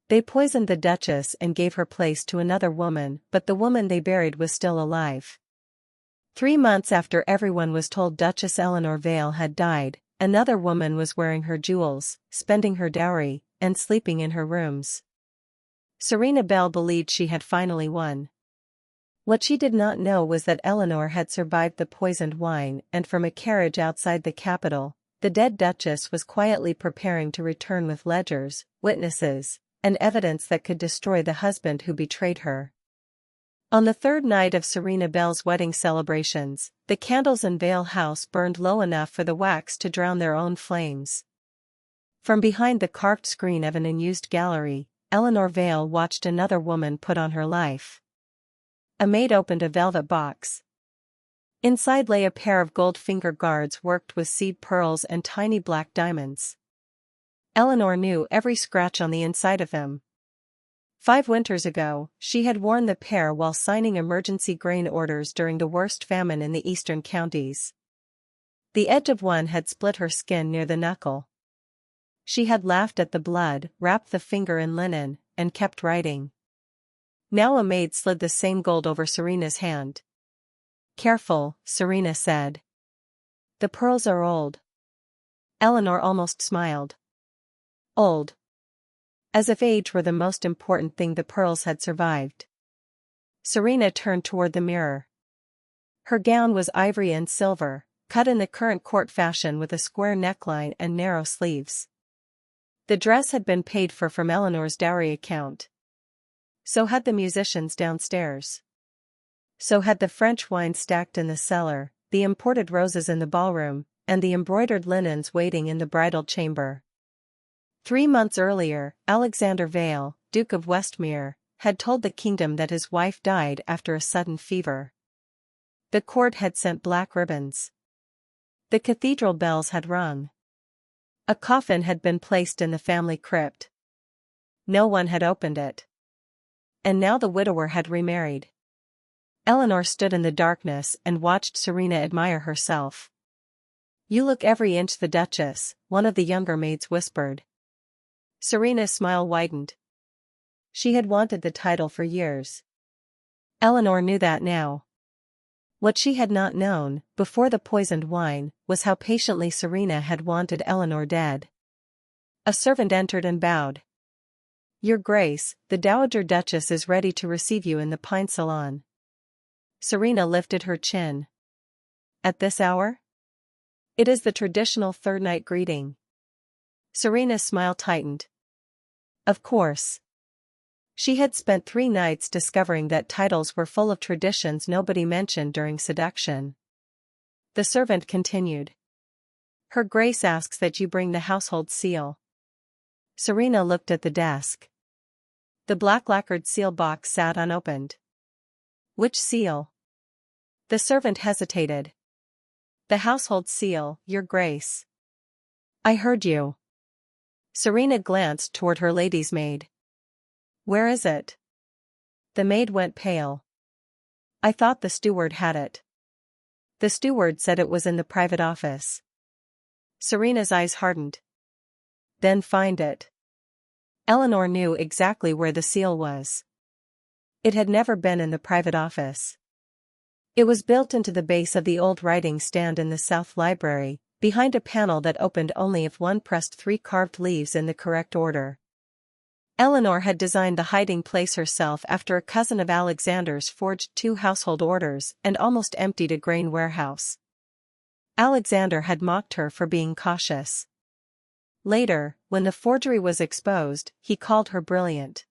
They poisoned the Duchess and gave her place to another woman, but the woman they buried was still alive. 3 months after everyone was told Duchess Eleanor Vale had died, another woman was wearing her jewels, spending her dowry, and sleeping in her rooms. Serena Bell believed she had finally won. What she did not know was that Eleanor had survived the poisoned wine, and from a carriage outside the capital, the dead Duchess was quietly preparing to return with ledgers, witnesses, and evidence that could destroy the husband who betrayed her. On the third night of Serena Bell's wedding celebrations, the candles in Vale House burned low enough for the wax to drown their own flames. From behind the carved screen of an unused gallery, Eleanor Vale watched another woman put on her life. A maid opened a velvet box. Inside lay a pair of gold finger guards worked with seed pearls and tiny black diamonds. Eleanor knew every scratch on the inside of them. 5 winters ago, she had worn the pair while signing emergency grain orders during the worst famine in the eastern counties. The edge of one had split her skin near the knuckle. She had laughed at the blood, wrapped the finger in linen, and kept writing. Now a maid slid the same gold over Serena's hand. "Careful," Serena said. "The pearls are old." Eleanor almost smiled. Old. As if age were the most important thing, the pearls had survived. Serena turned toward the mirror. Her gown was ivory and silver, cut in the current court fashion with a square neckline and narrow sleeves. The dress had been paid for from Eleanor's dowry account. So had the musicians downstairs. So had the French wine stacked in the cellar, the imported roses in the ballroom, and the embroidered linens waiting in the bridal chamber. 3 months earlier, Alexander Vale, Duke of Westmere, had told the kingdom that his wife died after a sudden fever. The court had sent black ribbons. The cathedral bells had rung. A coffin had been placed in the family crypt. No one had opened it. And now the widower had remarried. Eleanor stood in the darkness and watched Serena admire herself. "You look every inch the Duchess," one of the younger maids whispered. Serena's smile widened. She had wanted the title for years. Eleanor knew that now. What she had not known, before the poisoned wine, was how patiently Serena had wanted Eleanor dead. A servant entered and bowed. "Your Grace, the Dowager Duchess is ready to receive you in the Pine Salon." Serena lifted her chin. "At this hour?" "It is the traditional third-night greeting." Serena's smile tightened. Of course. She had spent 3 nights discovering that titles were full of traditions nobody mentioned during seduction. The servant continued. "Her Grace asks that you bring the household seal." Serena looked at the desk. The black lacquered seal box sat unopened. "Which seal?" The servant hesitated. "The household seal, Your Grace." "I heard you." Serena glanced toward her lady's maid. "Where is it?" The maid went pale. "I thought the steward had it." "The steward said it was in the private office." Serena's eyes hardened. "Then find it." Eleanor knew exactly where the seal was. It had never been in the private office. It was built into the base of the old writing stand in the South Library, behind a panel that opened only if one pressed 3 carved leaves in the correct order. Eleanor had designed the hiding place herself after a cousin of Alexander's forged 2 household orders and almost emptied a grain warehouse. Alexander had mocked her for being cautious. Later, when the forgery was exposed, he called her brilliant.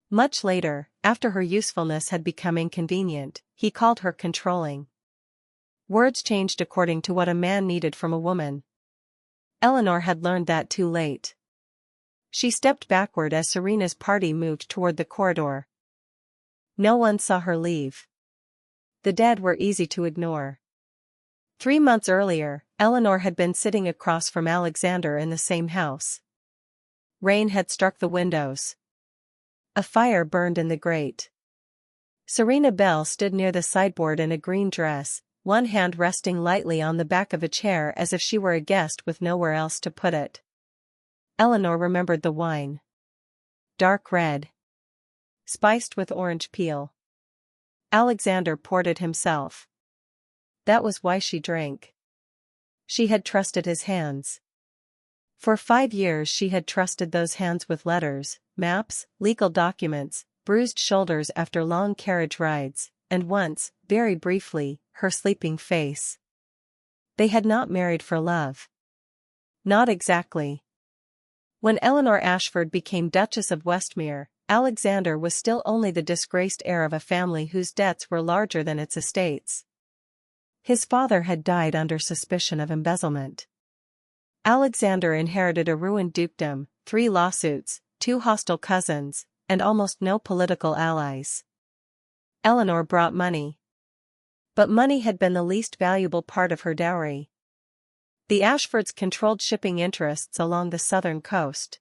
Much later, after her usefulness had become inconvenient, he called her controlling. Words changed according to what a man needed from a woman. Eleanor had learned that too late. She stepped backward as Serena's party moved toward the corridor. No one saw her leave. The dead were easy to ignore. 3 months earlier, Eleanor had been sitting across from Alexander in the same house. Rain had struck the windows. A fire burned in the grate. Serena Bell stood near the sideboard in a green dress, one hand resting lightly on the back of a chair as if she were a guest with nowhere else to put it. Eleanor remembered the wine. dark red, spiced with orange peel. Alexander poured it himself. That was why she drank. She had trusted his hands. For 5 years she had trusted those hands with letters, maps, legal documents, bruised shoulders after long carriage rides, and once, very briefly, her sleeping face. They had not married for love. Not exactly. When Eleanor Ashford became Duchess of Westmere, Alexander was still only the disgraced heir of a family whose debts were larger than its estates. His father had died under suspicion of embezzlement. Alexander inherited a ruined dukedom, 3 lawsuits, 2 hostile cousins, and almost no political allies. Eleanor brought money. But money had been the least valuable part of her dowry. The Ashfords controlled shipping interests along the southern coast.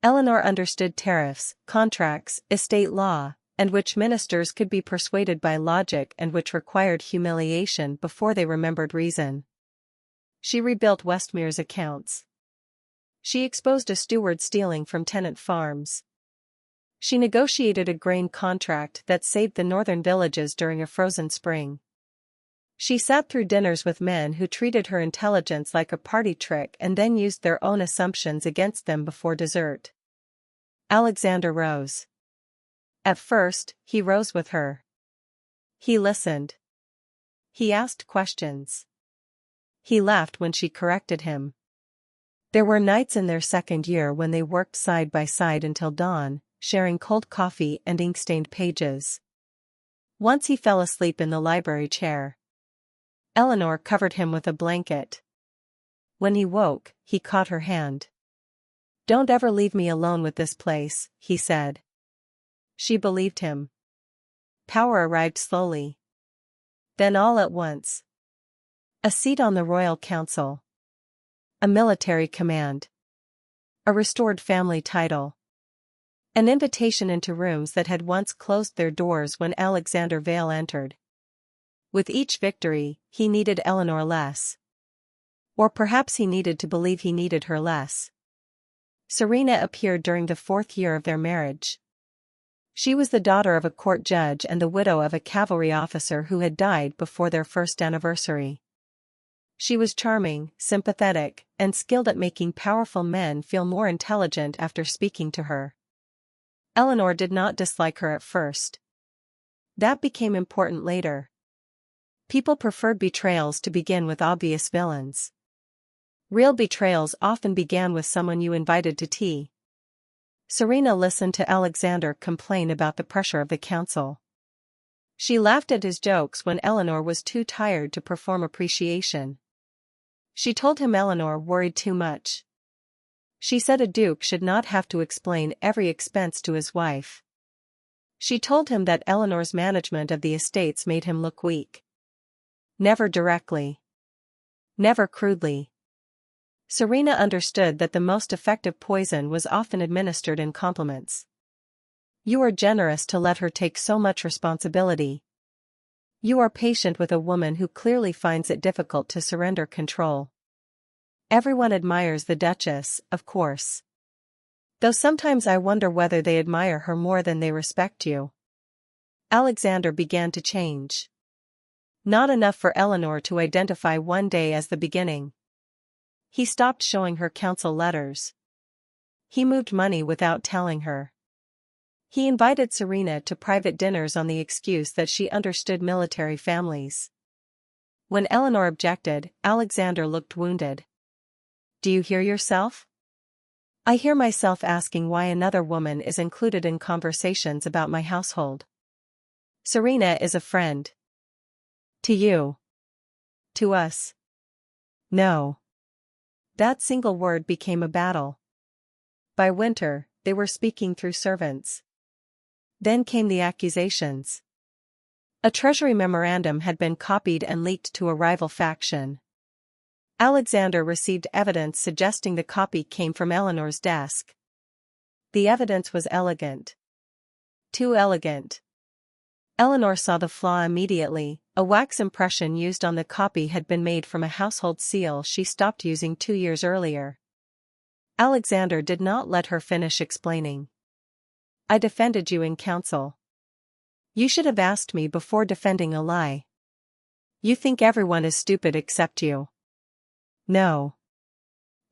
Eleanor understood tariffs, contracts, estate law, and which ministers could be persuaded by logic and which required humiliation before they remembered reason. She rebuilt Westmere's accounts. She exposed a steward stealing from tenant farms. She negotiated a grain contract that saved the northern villages during a frozen spring. She sat through dinners with men who treated her intelligence like a party trick and then used their own assumptions against them before dessert. Alexander rose. At first, he rose with her. He listened. He asked questions. He laughed when she corrected him. There were nights in their second year when they worked side by side until dawn, sharing cold coffee and ink-stained pages. Once he fell asleep in the library chair. Eleanor covered him with a blanket. When he woke, he caught her hand. "Don't ever leave me alone with this place," he said. She believed him. Power arrived slowly. Then all at once. A seat on the royal council. A military command. A restored family title. An invitation into rooms that had once closed their doors when Alexander Vale entered. With each victory, he needed Eleanor less. Or perhaps he needed to believe he needed her less. Serena appeared during the 4th year of their marriage. She was the daughter of a court judge and the widow of a cavalry officer who had died before their first anniversary. She was charming, sympathetic, and skilled at making powerful men feel more intelligent after speaking to her. Eleanor did not dislike her at first. That became important later. People preferred betrayals to begin with obvious villains. Real betrayals often began with someone you invited to tea. Serena listened to Alexander complain about the pressure of the council. She laughed at his jokes when Eleanor was too tired to perform appreciation. She told him Eleanor worried too much. She said a duke should not have to explain every expense to his wife. She told him that Eleanor's management of the estates made him look weak. Never directly. Never crudely. Serena understood that the most effective poison was often administered in compliments. You are generous to let her take so much responsibility. You are patient with a woman who clearly finds it difficult to surrender control. Everyone admires the Duchess, of course. Though sometimes I wonder whether they admire her more than they respect you. Alexander began to change. Not enough for Eleanor to identify one day as the beginning. He stopped showing her council letters. He moved money without telling her. He invited Serena to private dinners on the excuse that she understood military families. When Eleanor objected, Alexander looked wounded. "Do you hear yourself?" "I hear myself asking why another woman is included in conversations about my household." "Serena is a friend." "To you." "To us." "No." That single word became a battle. By winter, they were speaking through servants. Then came the accusations. A treasury memorandum had been copied and leaked to a rival faction. Alexander received evidence suggesting the copy came from Eleanor's desk. The evidence was elegant. Too elegant. Eleanor saw the flaw immediately. A wax impression used on the copy had been made from a household seal she stopped using 2 years earlier. Alexander did not let her finish explaining. I defended you in council. You should have asked me before defending a lie. You think everyone is stupid except you. No.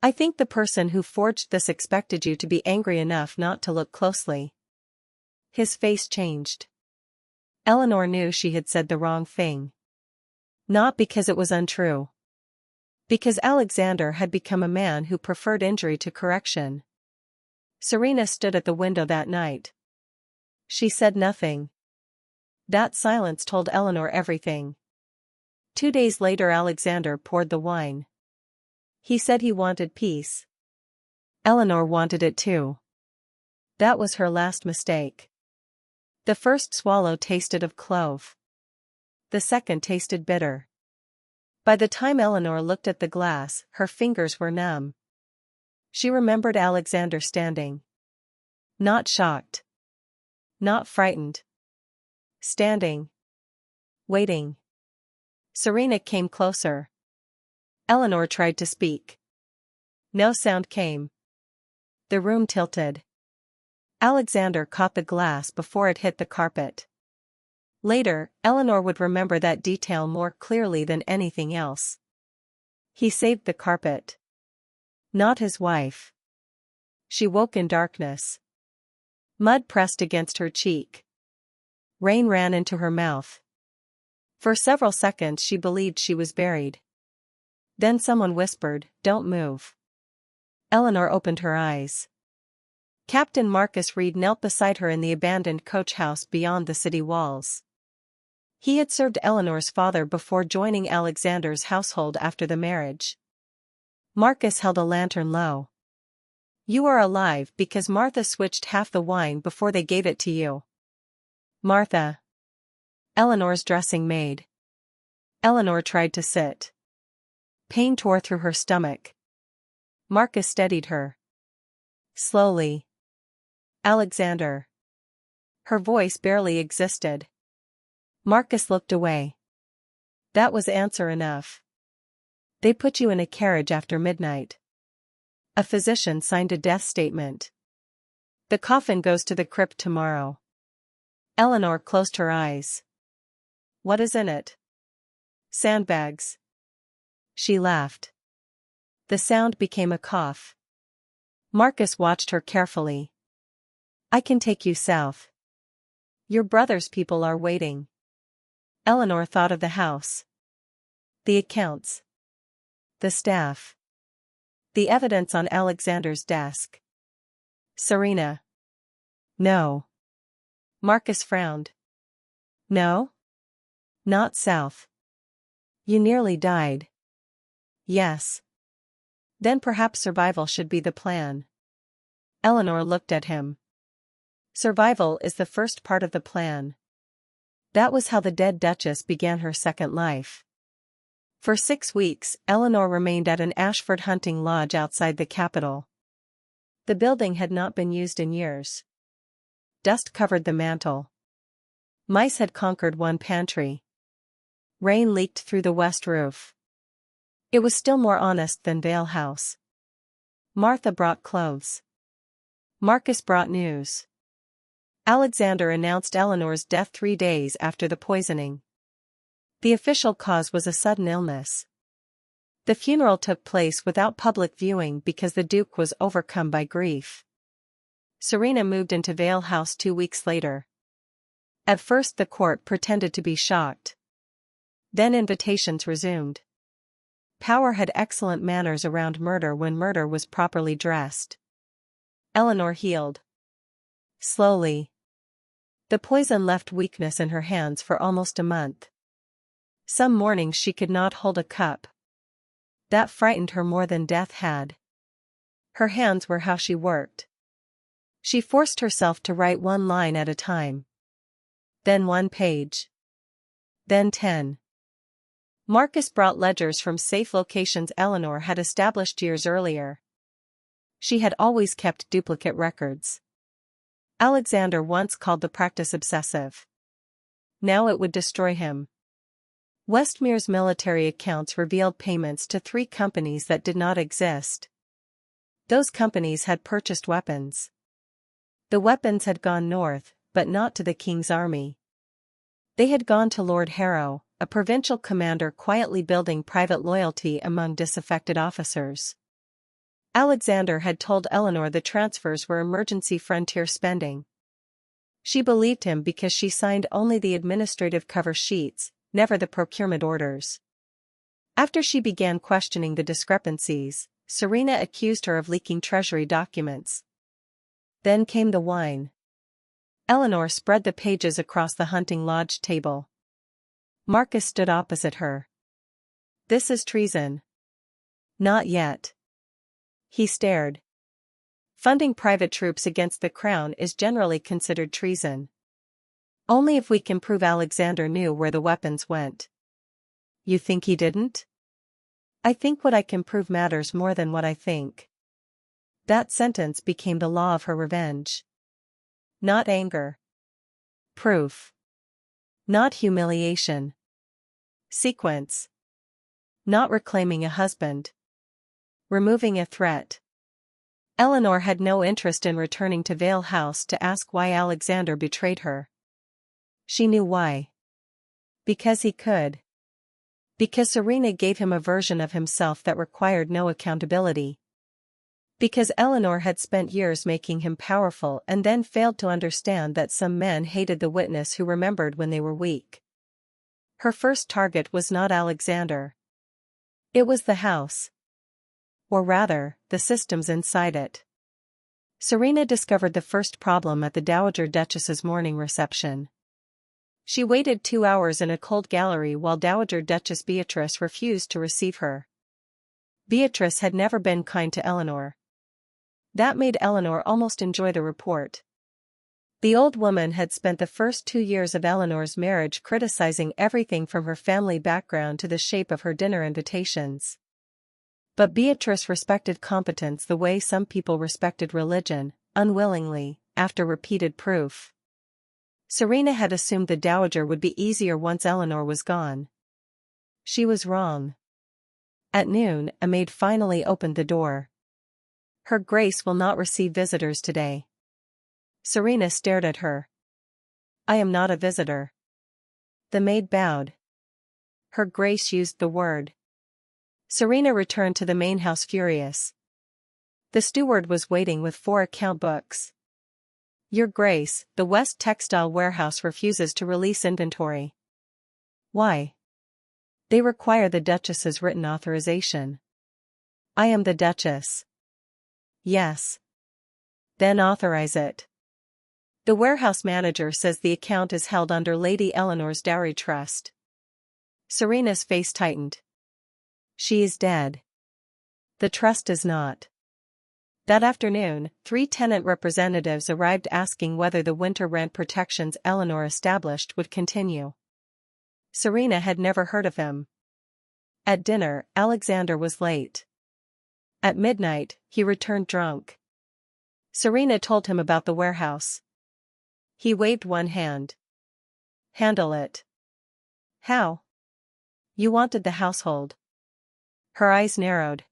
I think the person who forged this expected you to be angry enough not to look closely. His face changed. Eleanor knew she had said the wrong thing. Not because it was untrue. Because Alexander had become a man who preferred injury to correction. Serena stood at the window that night. She said nothing. That silence told Eleanor everything. 2 days later Alexander poured the wine. He said he wanted peace. Eleanor wanted it too. That was her last mistake. The first swallow tasted of clove. The second tasted bitter. By the time Eleanor looked at the glass, her fingers were numb. She remembered Alexander standing. Not shocked. Not frightened. Standing. Waiting. Serena came closer. Eleanor tried to speak. No sound came. The room tilted. Alexander caught the glass before it hit the carpet. Later, Eleanor would remember that detail more clearly than anything else. He saved the carpet. Not his wife. She woke in darkness. Mud pressed against her cheek. Rain ran into her mouth. For several seconds she believed she was buried. Then someone whispered, "Don't move." Eleanor opened her eyes. Captain Marcus Reed knelt beside her in the abandoned coach house beyond the city walls. He had served Eleanor's father before joining Alexander's household after the marriage. Marcus held a lantern low. "You are alive because Martha switched half the wine before they gave it to you." Martha. Eleanor's dressing maid. Eleanor tried to sit. Pain tore through her stomach. Marcus steadied her. Slowly. Alexander. Her voice barely existed. Marcus looked away. That was answer enough. They put you in a carriage after midnight. A physician signed a death statement. The coffin goes to the crypt tomorrow. Eleanor closed her eyes. What is in it? Sandbags. She laughed. The sound became a cough. Marcus watched her carefully. I can take you south. Your brother's people are waiting. Eleanor thought of the house. The accounts. The staff. The evidence on Alexander's desk. Serena. No. Marcus frowned. No? Not south. You nearly died. Yes. Then perhaps survival should be the plan. Eleanor looked at him. Survival is the first part of the plan. That was how the dead Duchess began her second life. For 6 weeks, Eleanor remained at an Ashford hunting lodge outside the capital. The building had not been used in years. Dust covered the mantel. Mice had conquered one pantry. Rain leaked through the west roof. It was still more honest than Vale House. Martha brought clothes. Marcus brought news. Alexander announced Eleanor's death 3 days after the poisoning. The official cause was a sudden illness. The funeral took place without public viewing because the Duke was overcome by grief. Serena moved into Vale House 2 weeks later. At first the court pretended to be shocked. Then invitations resumed. Power had excellent manners around murder when murder was properly dressed. Eleanor healed. Slowly. The poison left weakness in her hands for almost a month. Some mornings she could not hold a cup. That frightened her more than death had. Her hands were how she worked. She forced herself to write 1 line at a time. Then 1 page. Then 10. Marcus brought ledgers from safe locations Eleanor had established years earlier. She had always kept duplicate records. Alexander once called the practice obsessive. Now it would destroy him. Westmere's military accounts revealed payments to 3 companies that did not exist. Those companies had purchased weapons. The weapons had gone north, but not to the king's army. They had gone to Lord Harrow, a provincial commander quietly building private loyalty among disaffected officers. Alexander had told Eleanor the transfers were emergency frontier spending. She believed him because she signed only the administrative cover sheets, never the procurement orders. After she began questioning the discrepancies, Serena accused her of leaking treasury documents. Then came the wine. Eleanor spread the pages across the hunting lodge table. Marcus stood opposite her. "This is treason." "Not yet." He stared. "Funding private troops against the crown is generally considered treason. Only if we can prove Alexander knew where the weapons went." "You think he didn't?" "I think what I can prove matters more than what I think." That sentence became the law of her revenge. Not anger. Proof. Not humiliation. Sequence. Not reclaiming a husband. Removing a threat. Eleanor had no interest in returning to Vale House to ask why Alexander betrayed her. She knew why. Because he could. Because Serena gave him a version of himself that required no accountability. Because Eleanor had spent years making him powerful and then failed to understand that some men hated the witness who remembered when they were weak. Her first target was not Alexander. It was the house. Or rather, the systems inside it. Serena discovered the first problem at the Dowager Duchess's morning reception. She waited 2 hours in a cold gallery while Dowager Duchess Beatrice refused to receive her. Beatrice had never been kind to Eleanor. That made Eleanor almost enjoy the report. The old woman had spent the first 2 years of Eleanor's marriage criticizing everything from her family background to the shape of her dinner invitations. But Beatrice respected competence the way some people respected religion, unwillingly, after repeated proof. Serena had assumed the dowager would be easier once Eleanor was gone. She was wrong. At noon, a maid finally opened the door. "Her Grace will not receive visitors today." Serena stared at her. "I am not a visitor." The maid bowed. Her Grace used the word. Serena returned to the main house furious. The steward was waiting with 4 account books. "Your Grace, the West Textile Warehouse refuses to release inventory." "Why?" "They require the Duchess's written authorization." "I am the Duchess." "Yes." "Then authorize it." "The warehouse manager says the account is held under Lady Eleanor's dowry trust." Serena's face tightened. "She is dead. The trust is not." That afternoon, 3 tenant representatives arrived asking whether the winter rent protections Eleanor established would continue. Serena had never heard of them. At dinner, Alexander was late. At midnight, he returned drunk. Serena told him about the warehouse. He waved one hand. "Handle it." "How?" "You wanted the household." Her eyes narrowed.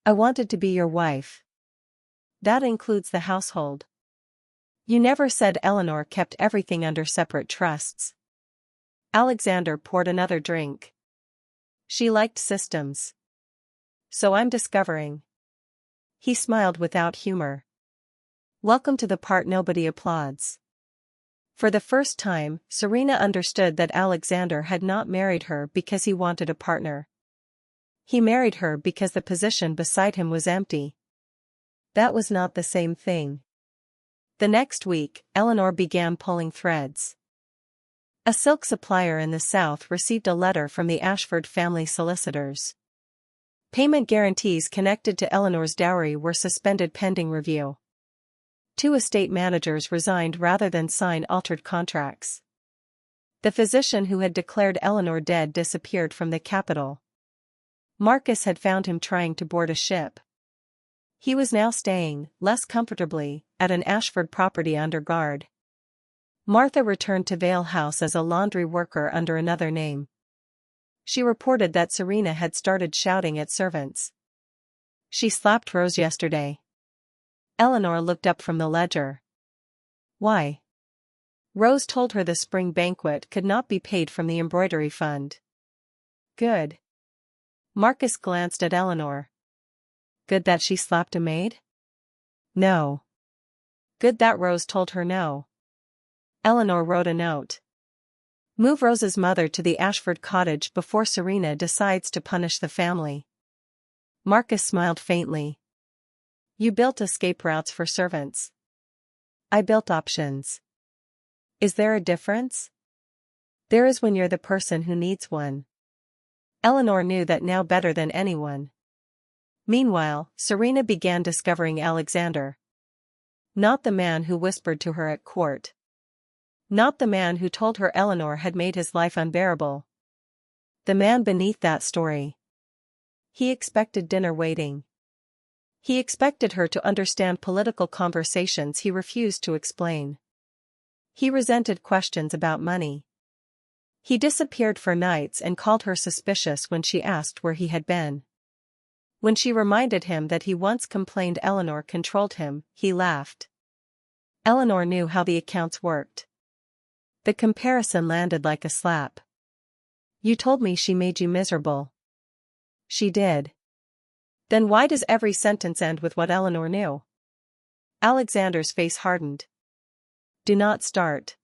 "I wanted to be your wife. That includes the household." "You never said Eleanor kept everything under separate trusts." Alexander poured another drink. "She liked systems. So I'm discovering." He smiled without humor. "Welcome to the part nobody applauds." For the first time, Serena understood that Alexander had not married her because he wanted a partner. He married her because the position beside him was empty. That was not the same thing. The next week, Eleanor began pulling threads. A silk supplier in the South received a letter from the Ashford family solicitors. Payment guarantees connected to Eleanor's dowry were suspended pending review. 2 estate managers resigned rather than sign altered contracts. The physician who had declared Eleanor dead disappeared from the capital. Marcus had found him trying to board a ship. He was now staying, less comfortably, at an Ashford property under guard. Martha returned to Vale House as a laundry worker under another name. She reported that Serena had started shouting at servants. "She slapped Rose yesterday." Eleanor looked up from the ledger. Why? Rose told her the spring banquet could not be paid from the embroidery fund. Good. Marcus glanced at Eleanor. Good that she slapped a maid? No. Good that Rose told her no. Eleanor wrote a note. Move Rose's mother to the Ashford cottage before Serena decides to punish the family. Marcus smiled faintly. You built escape routes for servants. I built options. Is there a difference? There is when you're the person who needs one. Eleanor knew that now better than anyone. Meanwhile, Serena began discovering Alexander. Not the man who whispered to her at court. Not the man who told her Eleanor had made his life unbearable. The man beneath that story. He expected dinner waiting. He expected her to understand political conversations he refused to explain. He resented questions about money. He disappeared for nights and called her suspicious when she asked where he had been. When she reminded him that he once complained Eleanor controlled him, he laughed. Eleanor knew how the accounts worked. The comparison landed like a slap. You told me she made you miserable. She did. Then why does every sentence end with what Eleanor knew? Alexander's face hardened. Do not start.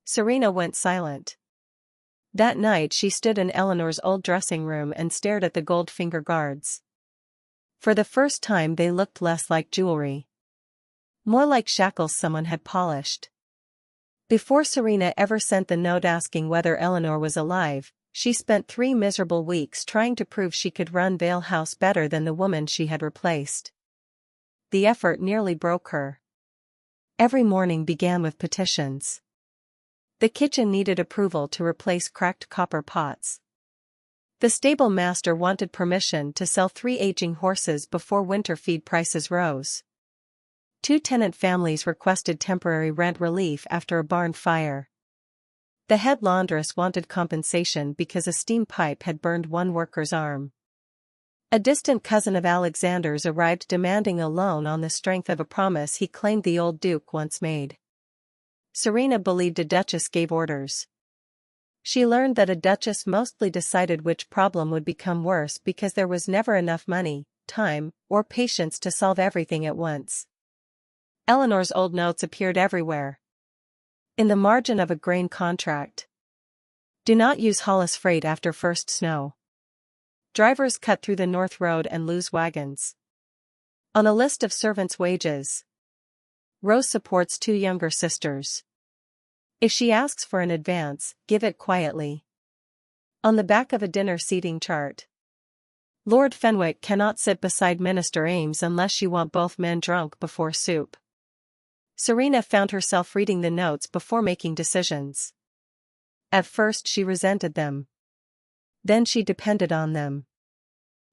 Serena went silent. That night she stood in Eleanor's old dressing room and stared at the gold finger guards. For the first time they looked less like jewelry. More like shackles someone had polished. Before Serena ever sent the note asking whether Eleanor was alive, she spent 3 miserable weeks trying to prove she could run Vale House better than the woman she had replaced. The effort nearly broke her. Every morning began with petitions. The kitchen needed approval to replace cracked copper pots. The stable master wanted permission to sell 3 aging horses before winter feed prices rose. 2 tenant families requested temporary rent relief after a barn fire. The head laundress wanted compensation because a steam pipe had burned one worker's arm. A distant cousin of Alexander's arrived demanding a loan on the strength of a promise he claimed the old duke once made. Serena believed a duchess gave orders. She learned that a duchess mostly decided which problem would become worse because there was never enough money, time, or patience to solve everything at once. Eleanor's old notes appeared everywhere. In the margin of a grain contract. Do not use Hollis freight after first snow. Drivers cut through the North Road and lose wagons. On a list of servants' wages. Rose supports 2 younger sisters. If she asks for an advance, give it quietly. On the back of a dinner seating chart. Lord Fenwick cannot sit beside Minister Ames unless you want both men drunk before soup. Serena found herself reading the notes before making decisions. At first she resented them. Then she depended on them.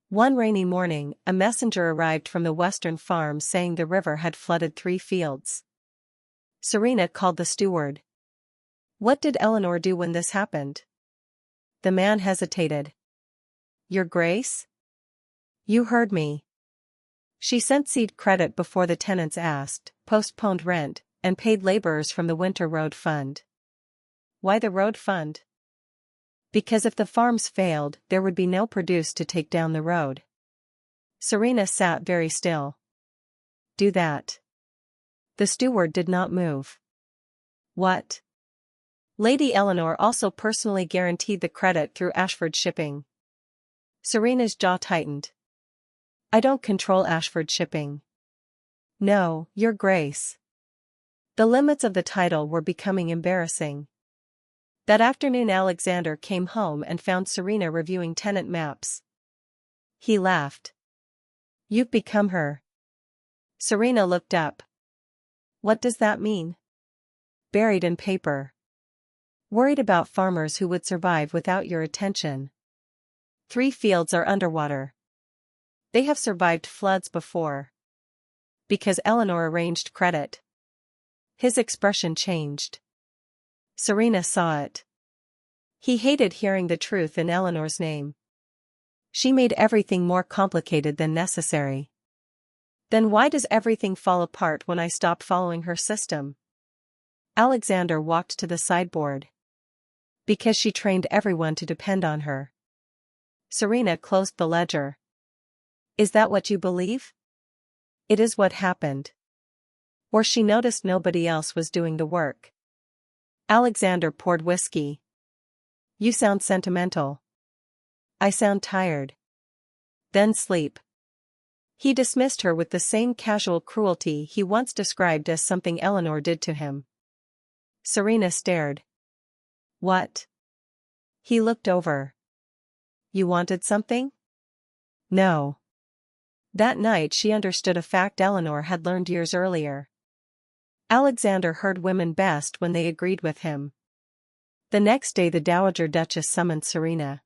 One rainy morning, a messenger arrived from the western farm saying the river had flooded 3 fields. Serena called the steward. What did Eleanor do when this happened? The man hesitated. Your Grace? You heard me. She sent seed credit before the tenants asked, postponed rent, and paid laborers from the winter road fund. Why the road fund? Because if the farms failed, there would be no produce to take down the road. Serena sat very still. Do that. The steward did not move. What? Lady Eleanor also personally guaranteed the credit through Ashford Shipping. Serena's jaw tightened. I don't control Ashford Shipping. No, Your Grace. The limits of the title were becoming embarrassing. That afternoon Alexander came home and found Serena reviewing tenant maps. He laughed. You've become her. Serena looked up. What does that mean? Buried in paper. Worried about farmers who would survive without your attention. 3 fields are underwater. They have survived floods before. Because Eleanor arranged credit. His expression changed. Serena saw it. He hated hearing the truth in Eleanor's name. She made everything more complicated than necessary. Then why does everything fall apart when I stop following her system? Alexander walked to the sideboard. Because she trained everyone to depend on her. Serena closed the ledger. Is that what you believe? It is what happened. Or she noticed nobody else was doing the work. Alexander poured whiskey. You sound sentimental. I sound tired. Then sleep. He dismissed her with the same casual cruelty he once described as something Eleanor did to him. Serena stared. What? He looked over. You wanted something? No. That night she understood a fact Eleanor had learned years earlier. Alexander heard women best when they agreed with him. The next day the Dowager Duchess summoned Serena.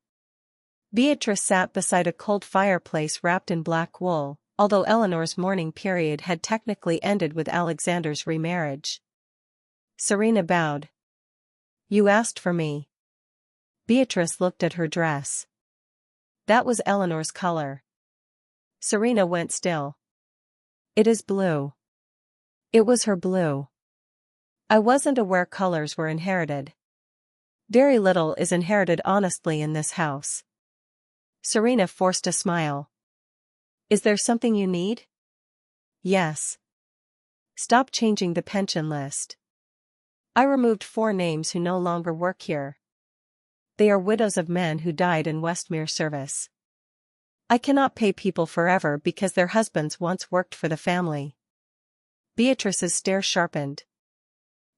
Beatrice sat beside a cold fireplace wrapped in black wool, although Eleanor's mourning period had technically ended with Alexander's remarriage. Serena bowed. You asked for me. Beatrice looked at her dress. That was Eleanor's color. Serena went still. It is blue. It was her blue. I wasn't aware colors were inherited. Very little is inherited honestly in this house. Serena forced a smile. Is there something you need? Yes. Stop changing the pension list. I removed 4 names who no longer work here. They are widows of men who died in Westmere service. I cannot pay people forever because their husbands once worked for the family. Beatrice's stare sharpened.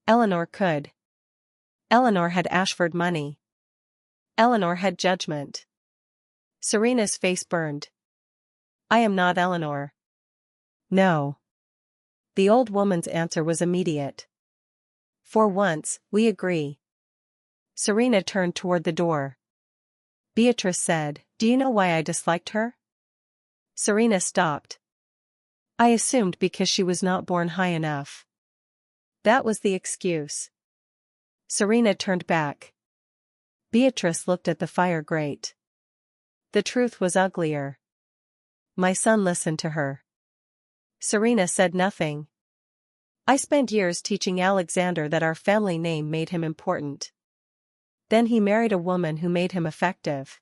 Eleanor could. Eleanor had Ashford money. Eleanor had judgment. Serena's face burned. I am not Eleanor. No. The old woman's answer was immediate. For once, we agree. Serena turned toward the door. Beatrice said, Do you know why I disliked her? Serena stopped. I assumed because she was not born high enough. That was the excuse. Serena turned back. Beatrice looked at the fire grate. The truth was uglier. My son listened to her. Serena said nothing. I spent years teaching Alexander that our family name made him important. Then he married a woman who made him effective.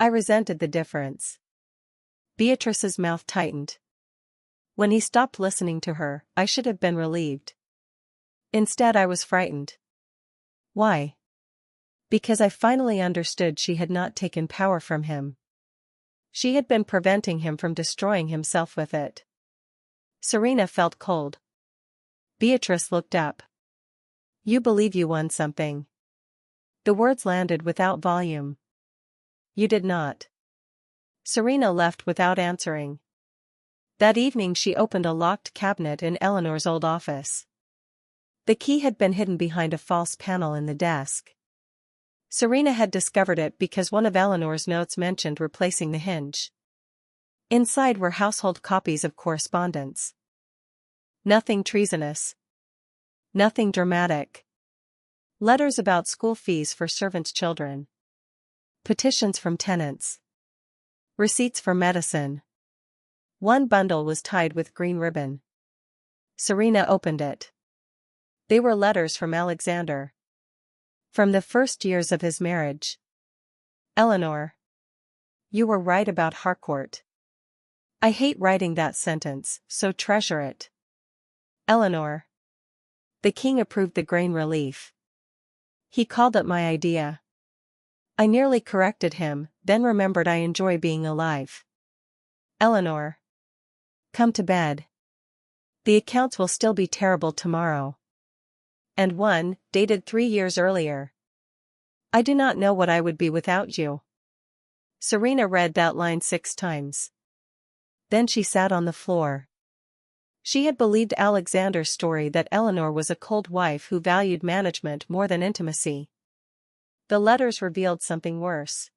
I resented the difference. Beatrice's mouth tightened. When he stopped listening to her, I should have been relieved. Instead, I was frightened. Why? Because I finally understood she had not taken power from him. She had been preventing him from destroying himself with it. Serena felt cold. Beatrice looked up. You believe you won something. The words landed without volume. You did not. Serena left without answering. That evening she opened a locked cabinet in Eleanor's old office. The key had been hidden behind a false panel in the desk. Serena had discovered it because one of Eleanor's notes mentioned replacing the hinge. Inside were household copies of correspondence. Nothing treasonous. Nothing dramatic. Letters about school fees for servants' children. Petitions from tenants. Receipts for medicine. One bundle was tied with green ribbon. Serena opened it. They were letters from Alexander. From the first years of his marriage. Eleanor. You were right about Harcourt. I hate writing that sentence, so treasure it. Eleanor. The king approved the grain relief. He called it my idea. I nearly corrected him, then remembered I enjoy being alive. Eleanor. Come to bed. The accounts will still be terrible tomorrow. And one, dated 3 years earlier. I do not know what I would be without you. Serena read that line 6 times. Then she sat on the floor. She had believed Alexander's story that Eleanor was a cold wife who valued management more than intimacy. The letters revealed something worse.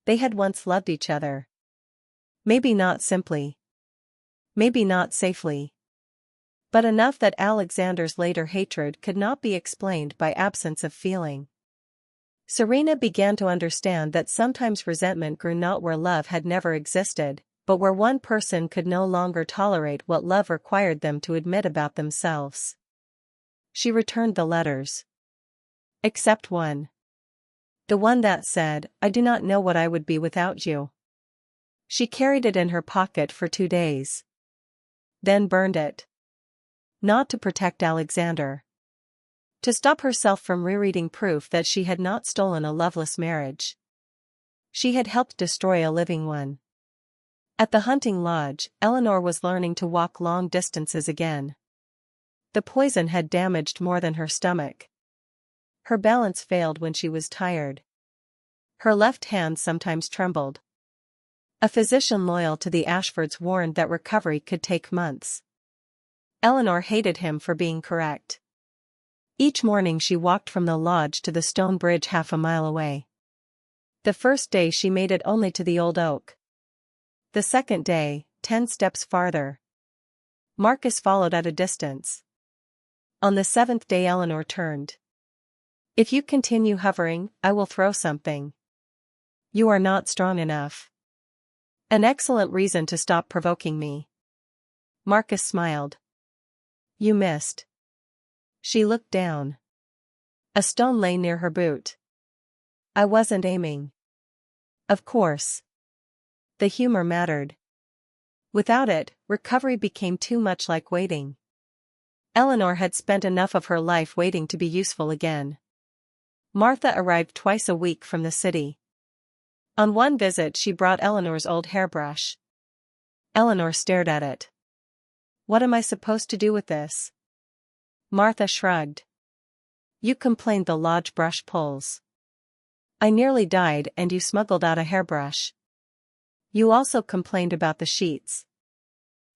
They had once loved each other. Maybe not simply. Maybe not safely. But enough that Alexander's later hatred could not be explained by absence of feeling. Serena began to understand that sometimes resentment grew not where love had never existed, but where one person could no longer tolerate what love required them to admit about themselves. She returned the letters. Except one. The one that said, "I do not know what I would be without you." She carried it in her pocket for 2 days. Then burned it. Not to protect Alexander. To stop herself from rereading proof that she had not stolen a loveless marriage. She had helped destroy a living one. At the hunting lodge, Eleanor was learning to walk long distances again. The poison had damaged more than her stomach. Her balance failed when she was tired. Her left hand sometimes trembled. A physician loyal to the Ashfords warned that recovery could take months. Eleanor hated him for being correct. Each morning she walked from the lodge to the stone bridge half a mile away. The first day she made it only to the old oak. The second day, 10 steps farther. Marcus followed at a distance. On the 7th day Eleanor turned. "If you continue hovering, I will throw something. You are not strong enough." "An excellent reason to stop provoking me." Marcus smiled. "You missed." She looked down. A stone lay near her boot. "I wasn't aiming." Of course. The humor mattered. Without it, recovery became too much like waiting. Eleanor had spent enough of her life waiting to be useful again. Martha arrived twice a week from the city. On one visit she brought Eleanor's old hairbrush. Eleanor stared at it. "What am I supposed to do with this?" Martha shrugged. "You complained the lodge brush pulls. I nearly died and you smuggled out a hairbrush. You also complained about the sheets."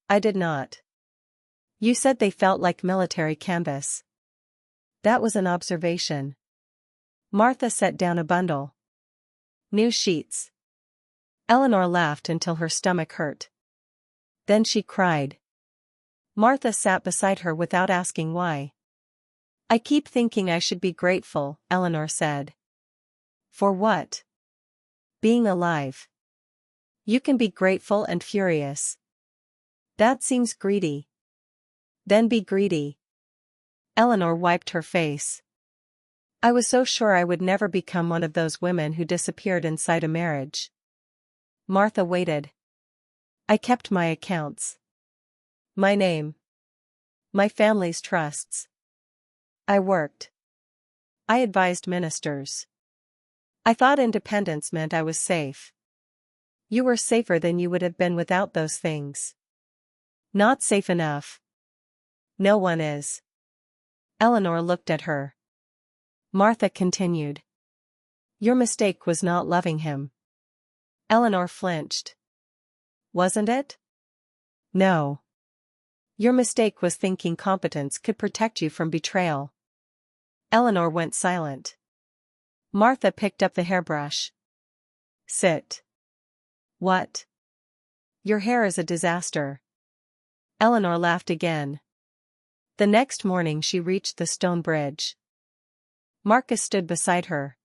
"I did not. You said they felt like military canvas." "That was an observation." Martha set down a bundle. "New sheets." Eleanor laughed until her stomach hurt. Then she cried. Martha sat beside her without asking why. "I keep thinking I should be grateful," Eleanor said. "For what?" "Being alive." "You can be grateful and furious." "That seems greedy." "Then be greedy." Eleanor wiped her face. "I was so sure I would never become one of those women who disappeared inside a marriage." Martha waited. "I kept my accounts. My name. My family's trusts. I worked. I advised ministers. I thought independence meant I was safe." "You were safer than you would have been without those things." "Not safe enough." "No one is." Eleanor looked at her. Martha continued. "Your mistake was not loving him." Eleanor flinched. "Wasn't it?" "No. Your mistake was thinking competence could protect you from betrayal." Eleanor went silent. Martha picked up the hairbrush. "Sit." "What?" "Your hair is a disaster." Eleanor laughed again. The next morning she reached the stone bridge. Marcus stood beside her.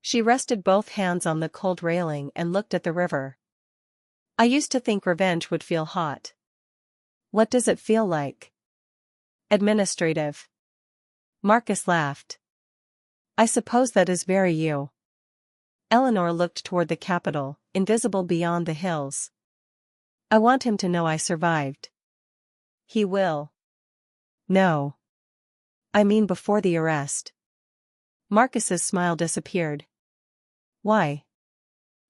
She rested both hands on the cold railing and looked at the river. "I used to think revenge would feel hot." "What does it feel like?" "Administrative." Marcus laughed. "I suppose that is very you." Eleanor looked toward the capital, invisible beyond the hills. "I want him to know I survived." "He will." "No. I mean before the arrest." Marcus's smile disappeared. "Why?"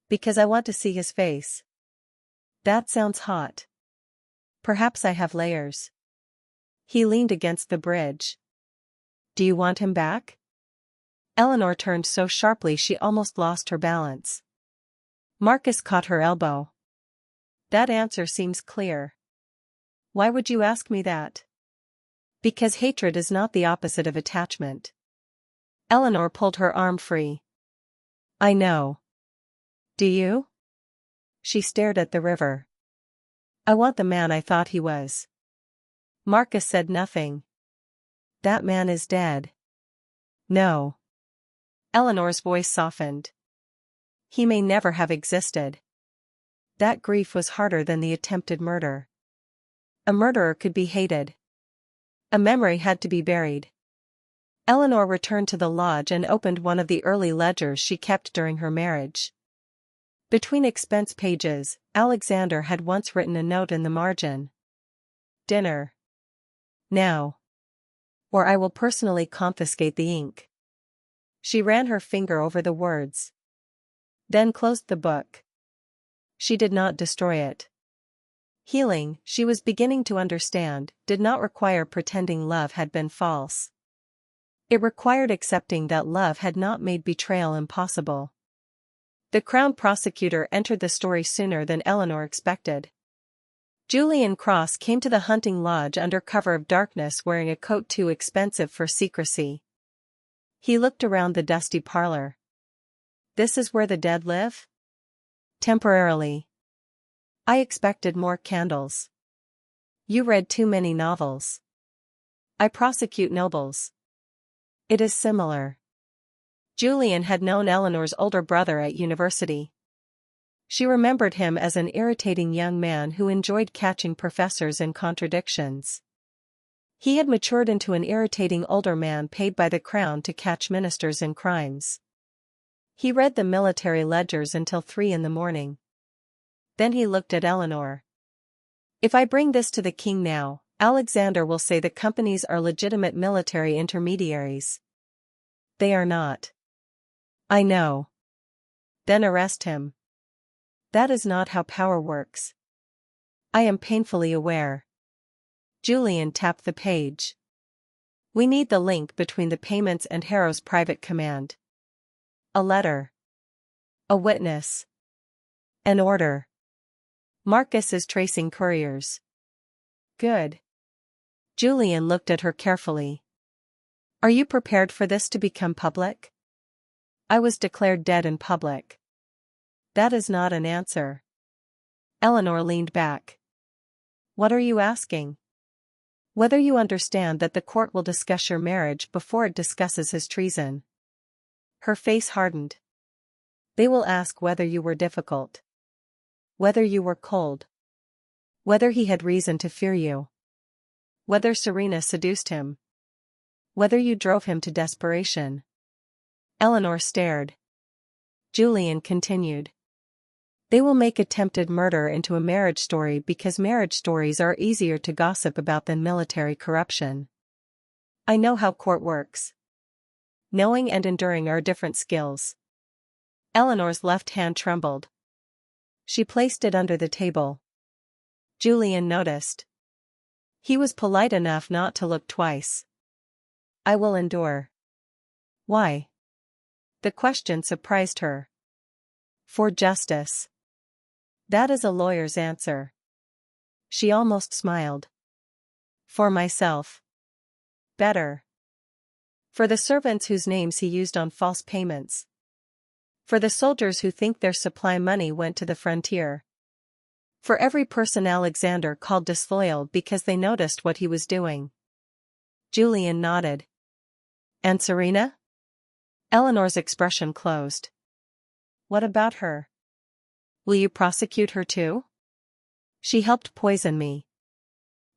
"Because I want to see his face." "That sounds hot." "Perhaps I have layers." He leaned against the bridge. "Do you want him back?" Eleanor turned so sharply she almost lost her balance. Marcus caught her elbow. "That answer seems clear." "Why would you ask me that?" "Because hatred is not the opposite of attachment." Eleanor pulled her arm free. "I know." "Do you?" She stared at the river. "I want the man I thought he was." Marcus said nothing. "That man is dead." "No." Eleanor's voice softened. "He may never have existed." That grief was harder than the attempted murder. A murderer could be hated. A memory had to be buried. Eleanor returned to the lodge and opened one of the early ledgers she kept during her marriage. Between expense pages, Alexander had once written a note in the margin. Dinner. Now. Or I will personally confiscate the ink. She ran her finger over the words. Then closed the book. She did not destroy it. Healing, she was beginning to understand, did not require pretending love had been false. It required accepting that love had not made betrayal impossible. The Crown prosecutor entered the story sooner than Eleanor expected. Julian Cross came to the hunting lodge under cover of darkness wearing a coat too expensive for secrecy. He looked around the dusty parlor. This is where the dead live? Temporarily. I expected more candles. You read too many novels. I prosecute nobles. It is similar. Julian had known Eleanor's older brother at university. She remembered him as an irritating young man who enjoyed catching professors in contradictions. He had matured into an irritating older man paid by the Crown to catch ministers in crimes. He read the military ledgers until 3 a.m. Then he looked at Eleanor. If I bring this to the king now, Alexander will say the companies are legitimate military intermediaries. They are not. I know. Then arrest him. That is not how power works. I am painfully aware. Julian tapped the page. We need the link between the payments and Harrow's private command. A letter. A witness. An order. Marcus is tracing couriers. Good. Julian looked at her carefully. Are you prepared for this to become public? I was declared dead in public. That is not an answer. Eleanor leaned back. What are you asking? Whether you understand that the court will discuss your marriage before it discusses his treason. Her face hardened. They will ask whether you were difficult. Whether you were cold. Whether he had reason to fear you. Whether Serena seduced him. Whether you drove him to desperation. Eleanor stared. Julian continued. They will make attempted murder into a marriage story because marriage stories are easier to gossip about than military corruption. I know how court works. Knowing and enduring are different skills. Eleanor's left hand trembled. She placed it under the table. Julian noticed. He was polite enough not to look twice. I will endure. Why? The question surprised her. For justice. That is a lawyer's answer. She almost smiled. For myself. Better. For the servants whose names he used on false payments. For the soldiers who think their supply money went to the frontier. For every person Alexander called disloyal because they noticed what he was doing. Julian nodded. And Serena? Eleanor's expression closed. What about her? Will you prosecute her too? She helped poison me.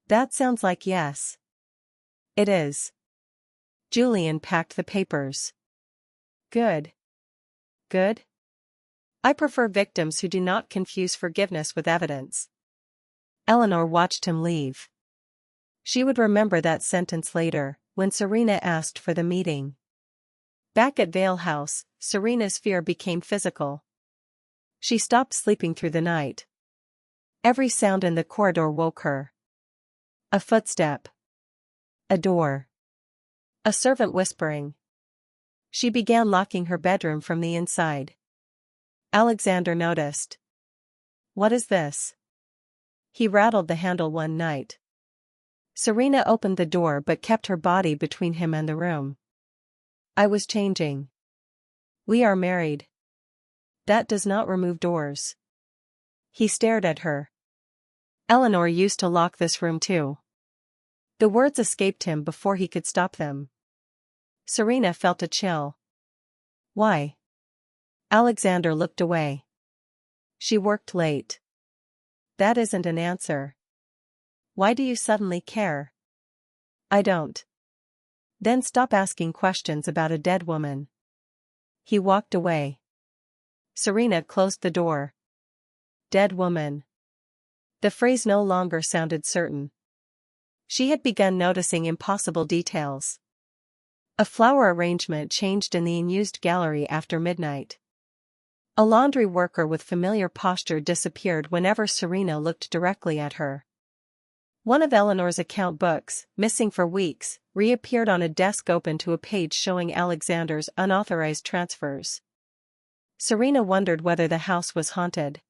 That sounds like yes. It is. Julian packed the papers. Good. Good? I prefer victims who do not confuse forgiveness with evidence. Eleanor watched him leave. She would remember that sentence later, when Serena asked for the meeting. Back at Vale House, Serena's fear became physical. She stopped sleeping through the night. Every sound in the corridor woke her. A footstep. A door. A servant whispering. She began locking her bedroom from the inside. Alexander noticed. What is this? He rattled the handle one night. Serena opened the door but kept her body between him and the room. I was changing. We are married. That does not remove doors. He stared at her. Eleanor used to lock this room too. The words escaped him before he could stop them. Serena felt a chill. Why? Alexander looked away. She worked late. That isn't an answer. Why do you suddenly care? I don't. Then stop asking questions about a dead woman. He walked away. Serena closed the door. Dead woman. The phrase no longer sounded certain. She had begun noticing impossible details. A flower arrangement changed in the unused gallery after midnight. A laundry worker with familiar posture disappeared whenever Serena looked directly at her. One of Eleanor's account books, missing for weeks, reappeared on a desk open to a page showing Alexander's unauthorized transfers. Serena wondered whether the house was haunted.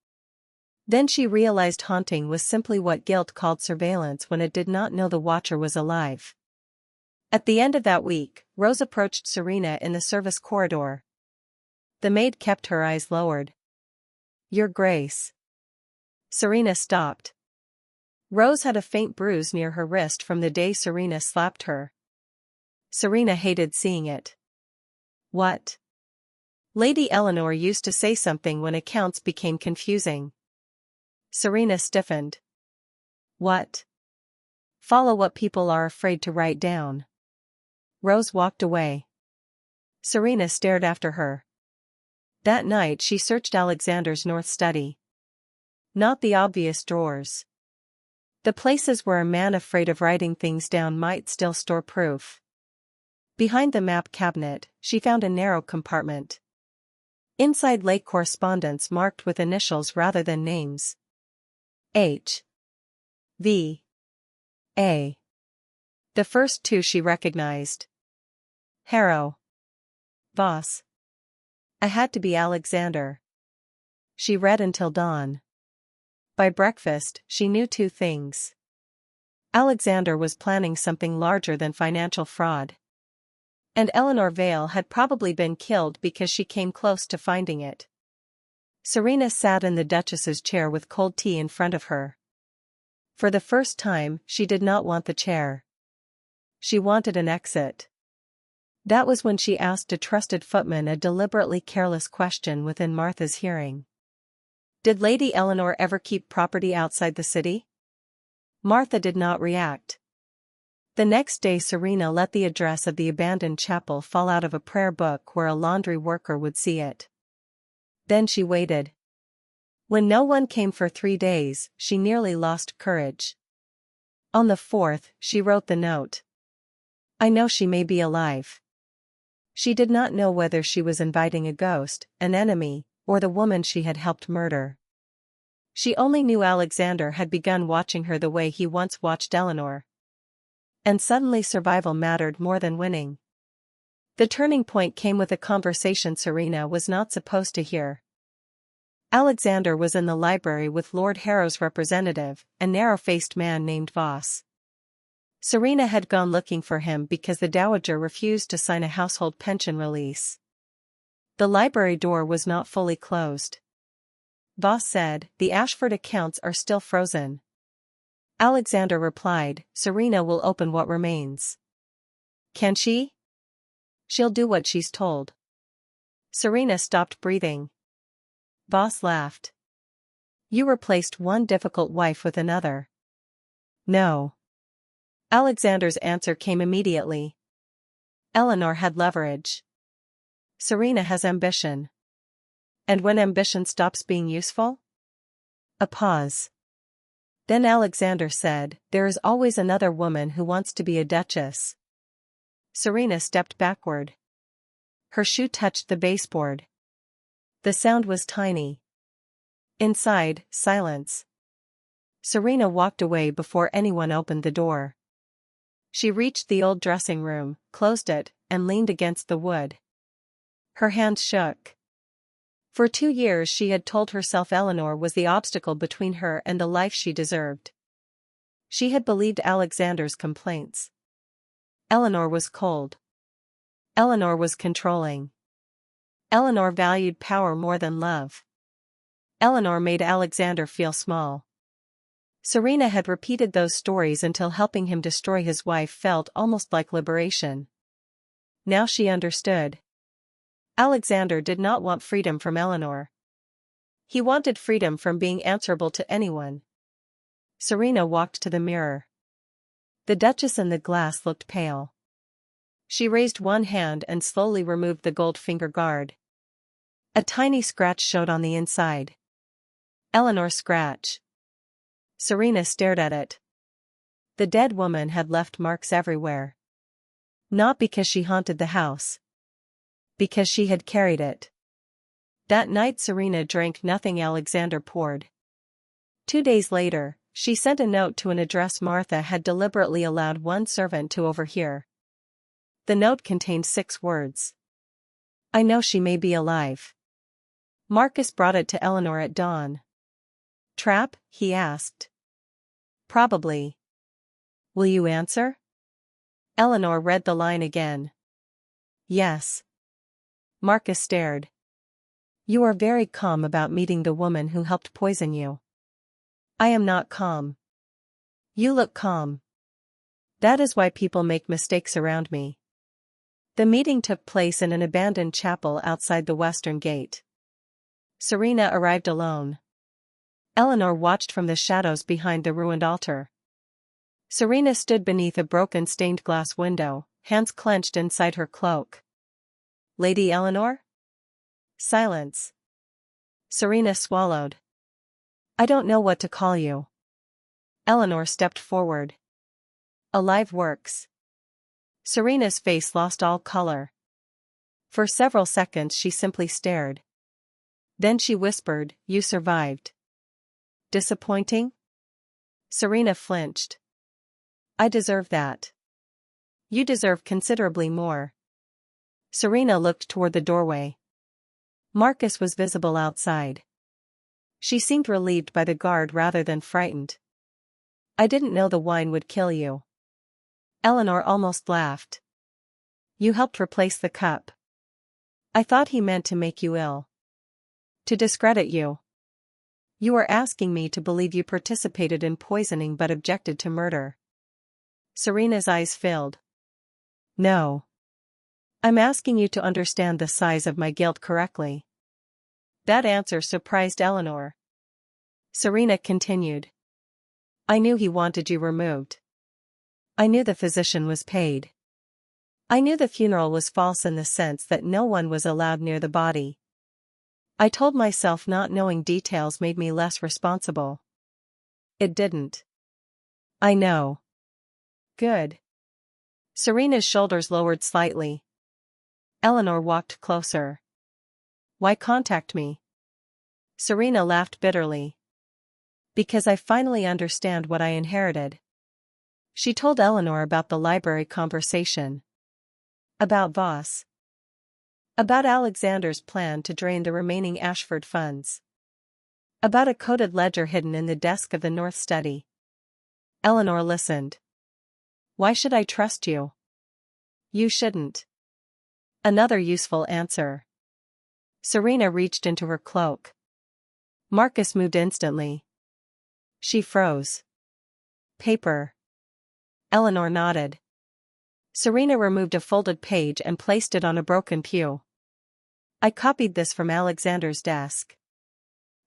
Then she realized haunting was simply what guilt called surveillance when it did not know the watcher was alive. At the end of that week, Rose approached Serena in the service corridor. The maid kept her eyes lowered. "Your Grace." Serena stopped. Rose had a faint bruise near her wrist from the day Serena slapped her. Serena hated seeing it. What? Lady Eleanor used to say something when accounts became confusing. Serena stiffened. What? Follow what people are afraid to write down. Rose walked away. Serena stared after her. That night she searched Alexander's north study. Not the obvious drawers. The places where a man afraid of writing things down might still store proof. Behind the map cabinet, she found a narrow compartment. Inside lay correspondence marked with initials rather than names. H. V. A. The first two she recognized. Harrow. Voss. I had to be Alexander. She read until dawn. By breakfast, she knew two things. Alexander was planning something larger than financial fraud. And Eleanor Vale had probably been killed because she came close to finding it. Serena sat in the Duchess's chair with cold tea in front of her. For the first time, she did not want the chair. She wanted an exit. That was when she asked a trusted footman a deliberately careless question within Martha's hearing. Did Lady Eleanor ever keep property outside the city? Martha did not react. The next day Serena let the address of the abandoned chapel fall out of a prayer book where a laundry worker would see it. Then she waited. When no one came for 3 days, she nearly lost courage. On the 4th, she wrote the note. I know she may be alive. She did not know whether she was inviting a ghost, an enemy, or the woman she had helped murder. She only knew Alexander had begun watching her the way he once watched Eleanor. And suddenly survival mattered more than winning. The turning point came with a conversation Serena was not supposed to hear. Alexander was in the library with Lord Harrow's representative, a narrow-faced man named Voss. Serena had gone looking for him because the Dowager refused to sign a household pension release. The library door was not fully closed. Voss said, "The Ashford accounts are still frozen." Alexander replied, "Serena will open what remains." "Can she?" "She'll do what she's told." Serena stopped breathing. Voss laughed. "You replaced one difficult wife with another." "No." Alexander's answer came immediately. Eleanor had leverage. Serena has ambition. And when ambition stops being useful? A pause. Then Alexander said, "There is always another woman who wants to be a duchess." Serena stepped backward. Her shoe touched the baseboard. The sound was tiny. Inside, silence. Serena walked away before anyone opened the door. She reached the old dressing room, closed it, and leaned against the wood. Her hands shook. For 2 years she had told herself Eleanor was the obstacle between her and the life she deserved. She had believed Alexander's complaints. Eleanor was cold. Eleanor was controlling. Eleanor valued power more than love. Eleanor made Alexander feel small. Serena had repeated those stories until helping him destroy his wife felt almost like liberation. Now she understood. Alexander did not want freedom from Eleanor. He wanted freedom from being answerable to anyone. Serena walked to the mirror. The Duchess in the glass looked pale. She raised one hand and slowly removed the gold finger guard. A tiny scratch showed on the inside. Eleanor's scratch. Serena stared at it. The dead woman had left marks everywhere. Not because she haunted the house. Because she had carried it. That night Serena drank nothing Alexander poured. 2 days later, she sent a note to an address Martha had deliberately allowed one servant to overhear. The note contained 6 words. I know she may be alive. Marcus brought it to Eleanor at dawn. Trap? He asked. Probably. Will you answer? Eleanor read the line again. Yes. Marcus stared. You are very calm about meeting the woman who helped poison you. I am not calm. You look calm. That is why people make mistakes around me. The meeting took place in an abandoned chapel outside the western gate. Serena arrived alone. Eleanor watched from the shadows behind the ruined altar. Serena stood beneath a broken stained glass window, hands clenched inside her cloak. Lady Eleanor? Silence. Serena swallowed. I don't know what to call you. Eleanor stepped forward. Alive works. Serena's face lost all color. For several seconds she simply stared. Then she whispered, You survived. Disappointing? Serena flinched. I deserve that. You deserve considerably more. Serena looked toward the doorway. Marcus was visible outside. She seemed relieved by the guard rather than frightened. I didn't know the wine would kill you. Eleanor almost laughed. You helped replace the cup. I thought he meant to make you ill. To discredit you. You are asking me to believe you participated in poisoning but objected to murder. Serena's eyes filled. No. I'm asking you to understand the size of my guilt correctly. That answer surprised Eleanor. Serena continued. I knew he wanted you removed. I knew the physician was paid. I knew the funeral was false in the sense that no one was allowed near the body. I told myself not knowing details made me less responsible. It didn't. I know. Good. Serena's shoulders lowered slightly. Eleanor walked closer. Why contact me? Serena laughed bitterly. Because I finally understand what I inherited. She told Eleanor about the library conversation. About Voss. About Alexander's plan to drain the remaining Ashford funds. About a coded ledger hidden in the desk of the North Study. Eleanor listened. Why should I trust you? You shouldn't. Another useful answer. Serena reached into her cloak. Marcus moved instantly. She froze. Paper. Eleanor nodded. Serena removed a folded page and placed it on a broken pew. I copied this from Alexander's desk.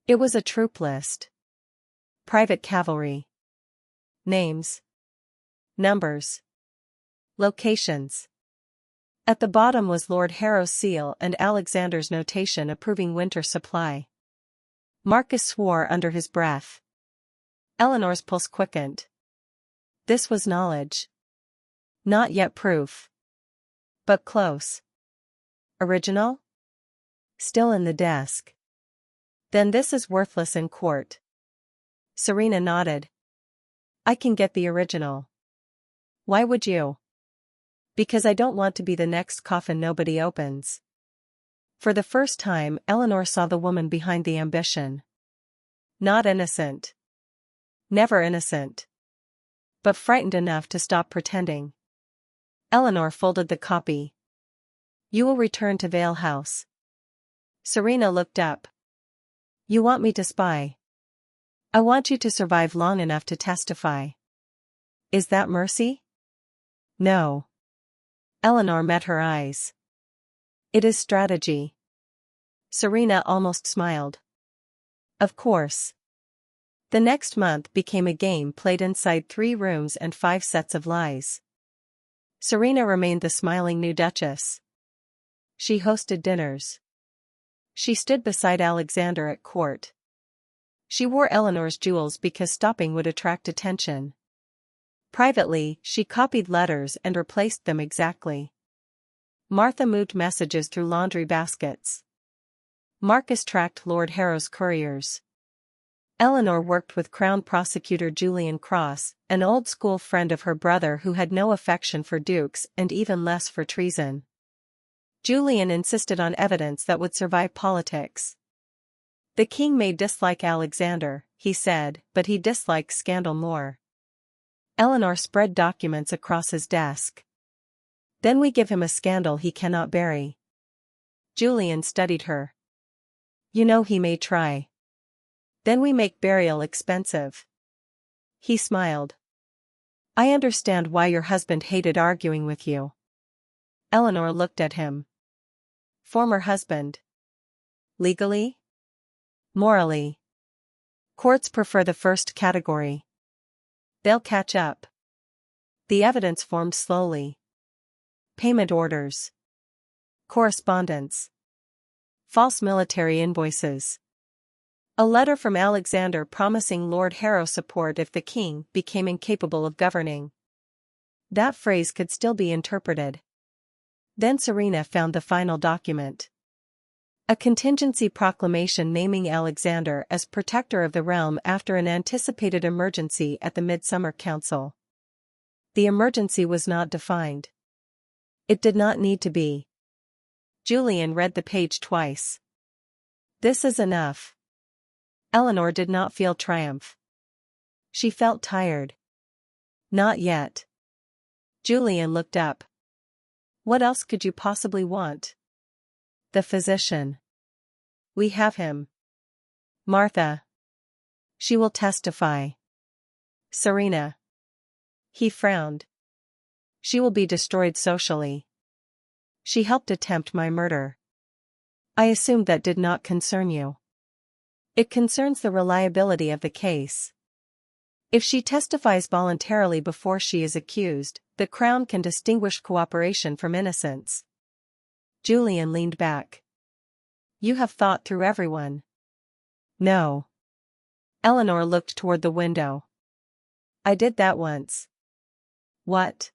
It was a troop list. Private cavalry. Names. Numbers. Locations. At the bottom was Lord Harrow's seal and Alexander's notation approving winter supply. Marcus swore under his breath. Eleanor's pulse quickened. This was knowledge. Not yet proof. But close. Original? Still in the desk. Then this is worthless in court. Serena nodded. I can get the original. Why would you? Because I don't want to be the next coffin nobody opens. For the first time, Eleanor saw the woman behind the ambition. Not innocent. Never innocent. But frightened enough to stop pretending. Eleanor folded the copy. You will return to Vale House. Serena looked up. You want me to spy? I want you to survive long enough to testify. Is that mercy? No. Eleanor met her eyes. It is strategy. Serena almost smiled. Of course. The next month became a game played inside 3 rooms and 5 sets of lies. Serena remained the smiling new Duchess. She hosted dinners. She stood beside Alexander at court. She wore Eleanor's jewels because stopping would attract attention. Privately, she copied letters and replaced them exactly. Martha moved messages through laundry baskets. Marcus tracked Lord Harrow's couriers. Eleanor worked with Crown Prosecutor Julian Cross, an old-school friend of her brother who had no affection for dukes and even less for treason. Julian insisted on evidence that would survive politics. The king may dislike Alexander, he said, but he dislikes scandal more. Eleanor spread documents across his desk. Then we give him a scandal he cannot bury. Julian studied her. You know he may try. Then we make burial expensive. He smiled. I understand why your husband hated arguing with you. Eleanor looked at him. Former husband. Legally? Morally. Courts prefer the first category. They'll catch up. The evidence formed slowly. Payment orders. Correspondence. False military invoices. A letter from Alexander promising Lord Harrow support if the king became incapable of governing. That phrase could still be interpreted. Then Serena found the final document. A contingency proclamation naming Alexander as protector of the realm after an anticipated emergency at the Midsummer Council. The emergency was not defined. It did not need to be. Julian read the page twice. This is enough. Eleanor did not feel triumph. She felt tired. Not yet. Julian looked up. What else could you possibly want? The physician. We have him. Martha. She will testify. Serena. He frowned. She will be destroyed socially. She helped attempt my murder. I assumed that did not concern you. It concerns the reliability of the case. If she testifies voluntarily before she is accused, the Crown can distinguish cooperation from innocence. Julian leaned back. You have thought through everyone. No. Eleanor looked toward the window. I did that once. What?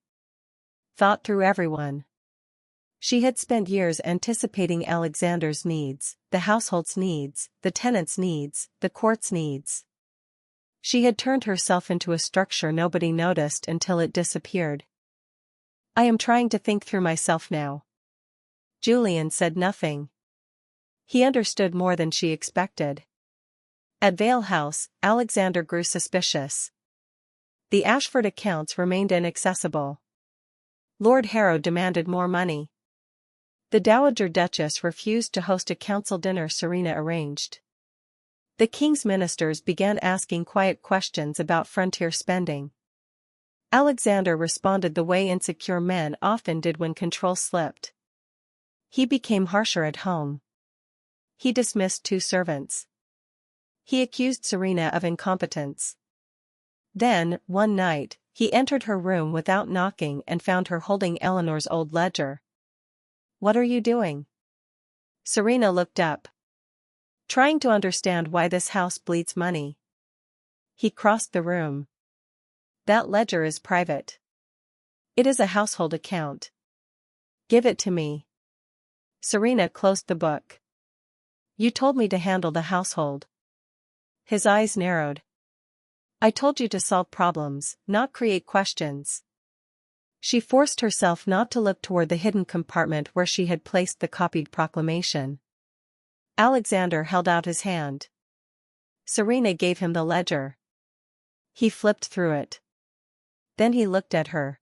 Thought through everyone. She had spent years anticipating Alexander's needs, the household's needs, the tenants' needs, the court's needs. She had turned herself into a structure nobody noticed until it disappeared. I am trying to think through myself now. Julian said nothing. He understood more than she expected. At Vale House, Alexander grew suspicious. The Ashford accounts remained inaccessible. Lord Harrow demanded more money. The Dowager Duchess refused to host a council dinner Serena arranged. The king's ministers began asking quiet questions about frontier spending. Alexander responded the way insecure men often did when control slipped. He became harsher at home. He dismissed 2 servants. He accused Serena of incompetence. Then, one night, he entered her room without knocking and found her holding Eleanor's old ledger. What are you doing? Serena looked up. Trying to understand why this house bleeds money. He crossed the room. That ledger is private. It is a household account. Give it to me. Serena closed the book. You told me to handle the household. His eyes narrowed. I told you to solve problems, not create questions. She forced herself not to look toward the hidden compartment where she had placed the copied proclamation. Alexander held out his hand. Serena gave him the ledger. He flipped through it. Then he looked at her.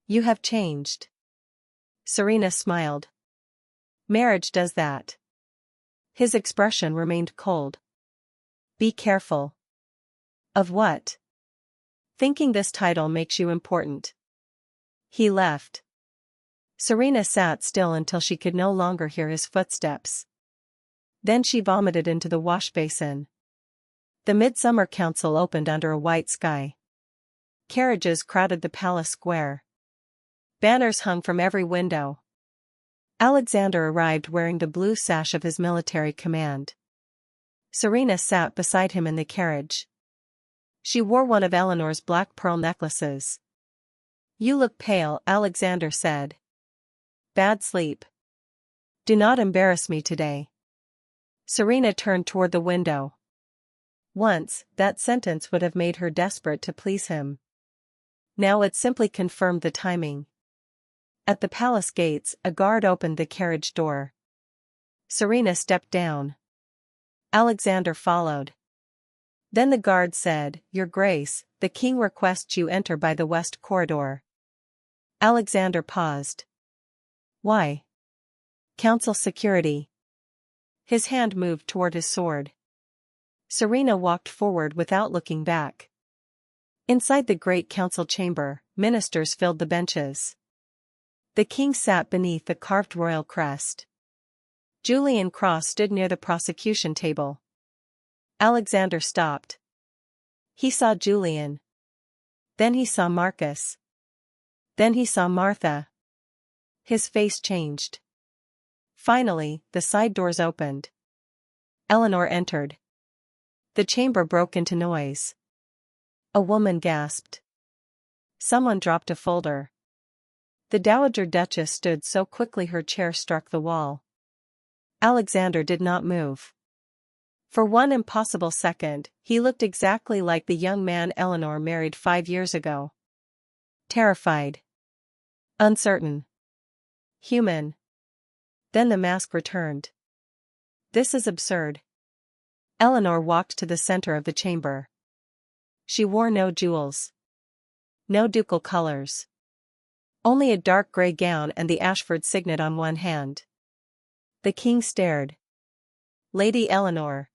You have changed. Serena smiled. Marriage does that. His expression remained cold. Be careful. Of what? Thinking this title makes you important. He left. Serena sat still until she could no longer hear his footsteps. Then she vomited into the wash basin. The midsummer council opened under a white sky. Carriages crowded the palace square. Banners hung from every window. Alexander arrived wearing the blue sash of his military command. Serena sat beside him in the carriage. She wore one of Eleanor's black pearl necklaces. "You look pale," Alexander said. "Bad sleep. Do not embarrass me today." Serena turned toward the window. Once, that sentence would have made her desperate to please him. Now it simply confirmed the timing. At the palace gates, a guard opened the carriage door. Serena stepped down. Alexander followed. Then the guard said, "Your Grace, the king requests you enter by the west corridor." Alexander paused. "Why?" "Council security." His hand moved toward his sword. Serena walked forward without looking back. Inside the great council chamber, ministers filled the benches. The king sat beneath the carved royal crest. Julian Cross stood near the prosecution table. Alexander stopped. He saw Julian. Then he saw Marcus. Then he saw Martha. His face changed. Finally, the side doors opened. Eleanor entered. The chamber broke into noise. A woman gasped. Someone dropped a folder. The Dowager Duchess stood so quickly her chair struck the wall. Alexander did not move. For one impossible second, he looked exactly like the young man Eleanor married 5 years ago. Terrified. Uncertain. Human. Then the mask returned. "This is absurd." Eleanor walked to the center of the chamber. She wore no jewels. No ducal colors. Only a dark gray gown and the Ashford signet on one hand. The king stared. "Lady Eleanor."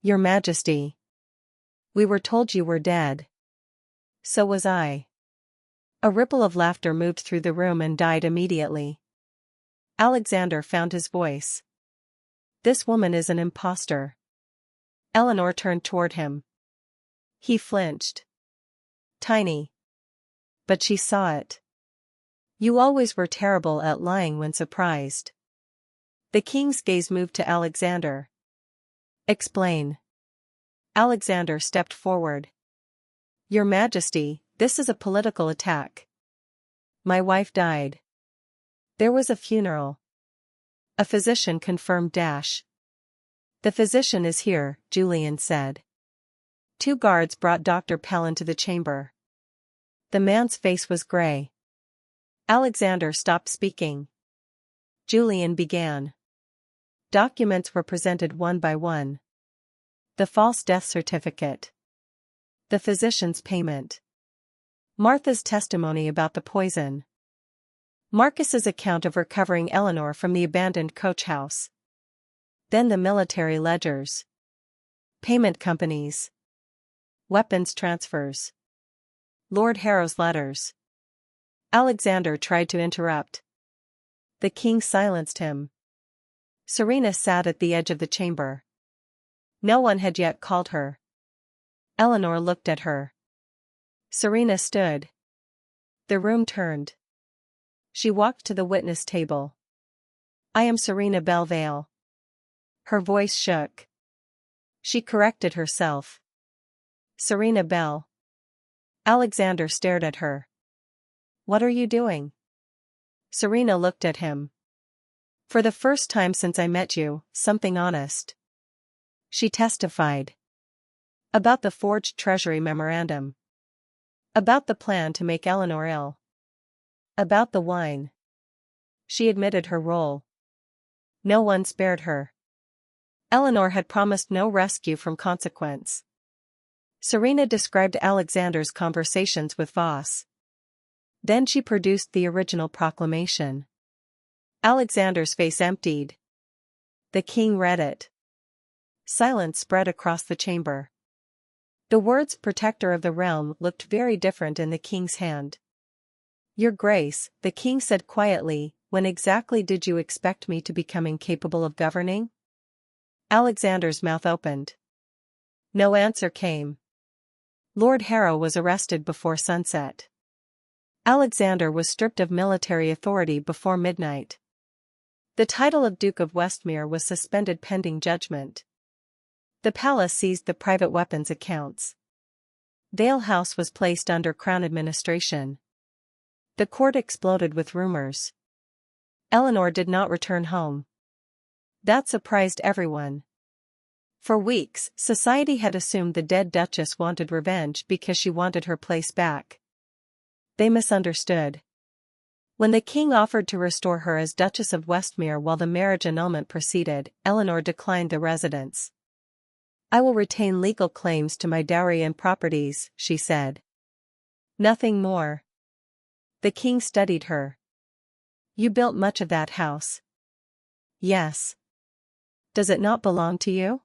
"Your Majesty. We were told you were dead." "So was I." A ripple of laughter moved through the room and died immediately. Alexander found his voice. "This woman is an impostor." Eleanor turned toward him. He flinched. Tiny. But she saw it. "You always were terrible at lying when surprised." The king's gaze moved to Alexander. "Explain." Alexander stepped forward. "Your Majesty, this is a political attack. My wife died. There was a funeral. A physician confirmed dash." "The physician is here," Julian said. 2 guards brought Dr. Pell into the chamber. The man's face was gray. Alexander stopped speaking. Julian began. Documents were presented one by one. The false death certificate. The physician's payment. Martha's testimony about the poison. Marcus's account of recovering Eleanor from the abandoned coach house. Then the military ledgers. Payment companies. Weapons transfers. Lord Harrow's letters. Alexander tried to interrupt. The king silenced him. Serena sat at the edge of the chamber. No one had yet called her. Eleanor looked at her. Serena stood. The room turned. She walked to the witness table. "I am Serena Belvale." Her voice shook. She corrected herself. "Serena Bell." Alexander stared at her. "What are you doing?" Serena looked at him. "For the first time since I met you, something honest." She testified. About the forged Treasury memorandum. About the plan to make Eleanor ill. About the wine. She admitted her role. No one spared her. Eleanor had promised no rescue from consequence. Serena described Alexander's conversations with Voss. Then she produced the original proclamation. Alexander's face emptied. The king read it. Silence spread across the chamber. The words "protector of the realm" looked very different in the king's hand. "Your Grace," the king said quietly, "when exactly did you expect me to become incapable of governing?" Alexander's mouth opened. No answer came. Lord Harrow was arrested before sunset. Alexander was stripped of military authority before midnight. The title of Duke of Westmere was suspended pending judgment. The palace seized the private weapons accounts. Vale House was placed under Crown administration. The court exploded with rumors. Eleanor did not return home. That surprised everyone. For weeks, society had assumed the dead Duchess wanted revenge because she wanted her place back. They misunderstood. When the king offered to restore her as Duchess of Westmere while the marriage annulment proceeded, Eleanor declined the residence. "I will retain legal claims to my dowry and properties," she said. Nothing more. The king studied her. "You built much of that house." "Yes." "Does it not belong to you?"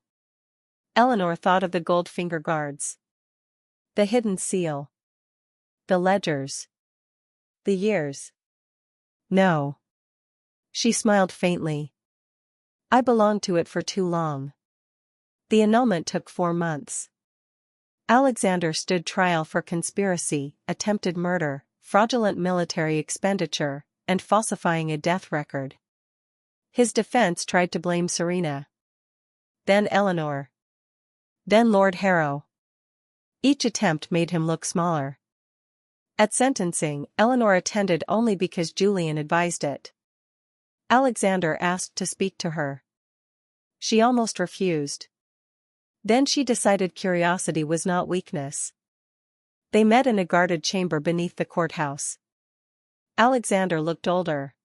Eleanor thought of the gold finger guards. The hidden seal. The ledgers. The years. No. She smiled faintly. "I belonged to it for too long." The annulment took 4 months. Alexander stood trial for conspiracy, attempted murder, fraudulent military expenditure, and falsifying a death record. His defense tried to blame Serena. Then Eleanor. Then Lord Harrow. Each attempt made him look smaller. At sentencing, Eleanor attended only because Julian advised it. Alexander asked to speak to her. She almost refused. Then she decided curiosity was not weakness. They met in a guarded chamber beneath the courthouse. Alexander looked older.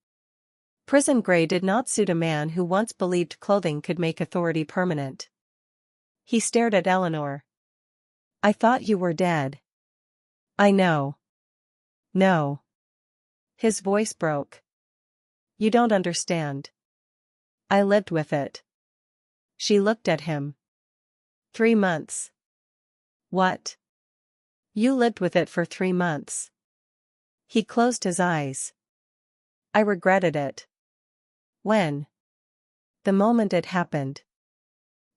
Prison gray did not suit a man who once believed clothing could make authority permanent. He stared at Eleanor. "I thought you were dead." "I know." "No." His voice broke. "You don't understand. I lived with it." She looked at him. 3 months. What? You lived with it for 3 months. He closed his eyes. "I regretted it." "When?" "The moment it happened."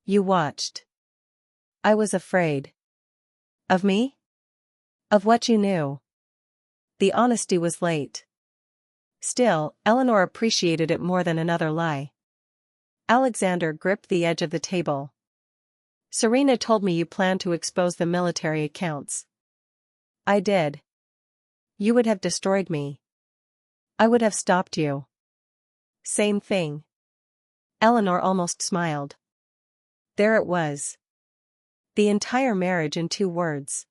"You watched." "I was afraid." "Of me?" "Of what you knew." The honesty was late. Still, Eleanor appreciated it more than another lie. Alexander gripped the edge of the table. "Serena told me you planned to expose the military accounts." "I did." "You would have destroyed me." "I would have stopped you." "Same thing." Eleanor almost smiled. There it was. The entire marriage in 2 words.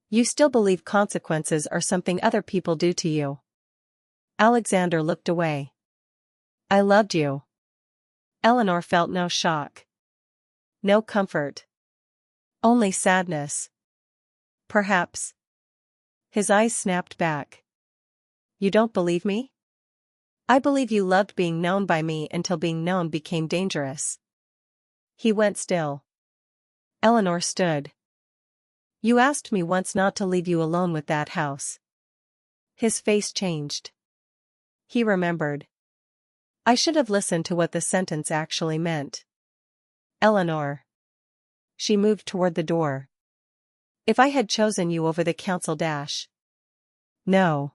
"You still believe consequences are something other people do to you." Alexander looked away. "I loved you." Eleanor felt no shock. No comfort. Only sadness. "Perhaps." His eyes snapped back. "You don't believe me?" "I believe you loved being known by me until being known became dangerous." He went still. Eleanor stood. "You asked me once not to leave you alone with that house." His face changed. He remembered. "I should have listened to what the sentence actually meant." "Eleanor." She moved toward the door. "If I had chosen you over the council dash." "No."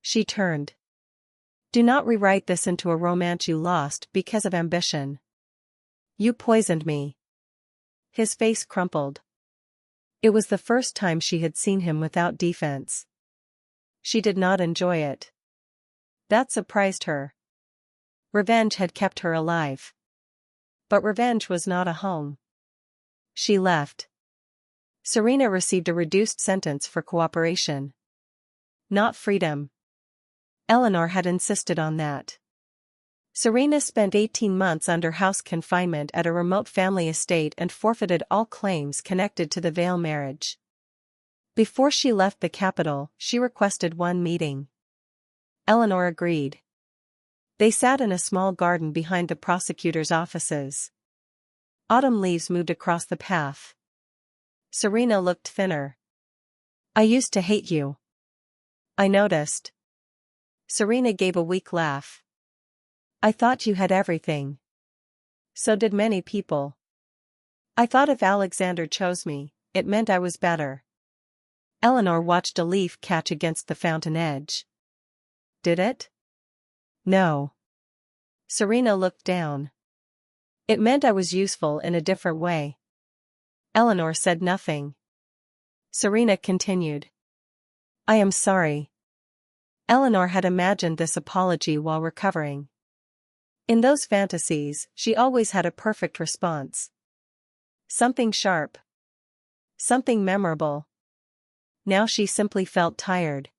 She turned. "Do not rewrite this into a romance you lost because of ambition." "You poisoned me." His face crumpled. It was the first time she had seen him without defense. She did not enjoy it. That surprised her. Revenge had kept her alive. But revenge was not a home. She left. Serena received a reduced sentence for cooperation. Not freedom. Eleanor had insisted on that. Serena spent 18 months under house confinement at a remote family estate and forfeited all claims connected to the Vale marriage. Before she left the capital, she requested one meeting. Eleanor agreed. They sat in a small garden behind the prosecutor's offices. Autumn leaves moved across the path. Serena looked thinner. "I used to hate you." "I noticed." Serena gave a weak laugh. "I thought you had everything." "So did many people." I thought if Alexander chose me, it meant I was better. Eleanor watched a leaf catch against the fountain edge. Did it? No. Serena looked down. It meant I was useful in a different way. Eleanor said nothing. Serena continued. I am sorry. Eleanor had imagined this apology while recovering. In those fantasies, she always had a perfect response. Something sharp. Something memorable. Now she simply felt tired.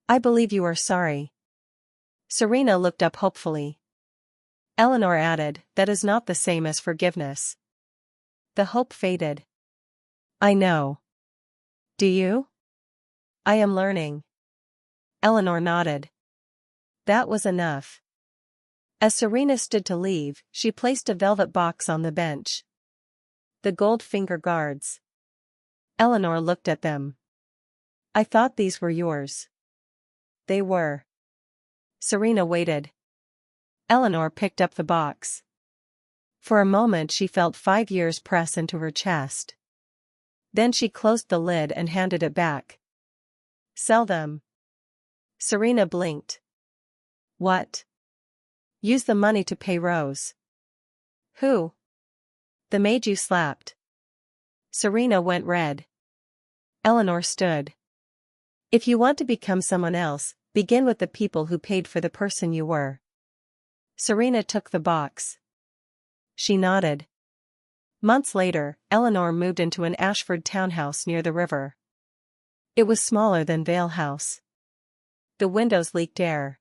I believe you are sorry. Serena looked up hopefully. Eleanor added, that is not the same as forgiveness. The hope faded. I know. Do you? I am learning. Eleanor nodded. That was enough. As Serena stood to leave, she placed a velvet box on the bench. The gold finger guards. Eleanor looked at them. I thought these were yours. They were. Serena waited. Eleanor picked up the box. For a moment she felt 5 years press into her chest. Then she closed the lid and handed it back. Sell them. Serena blinked. What? Use the money to pay Rose. Who? The maid you slapped. Serena went red. Eleanor stood. If you want to become someone else, begin with the people who paid for the person you were. Serena took the box. She nodded. Months later, Eleanor moved into an Ashford townhouse near the river. It was smaller than Vale House. The windows leaked air.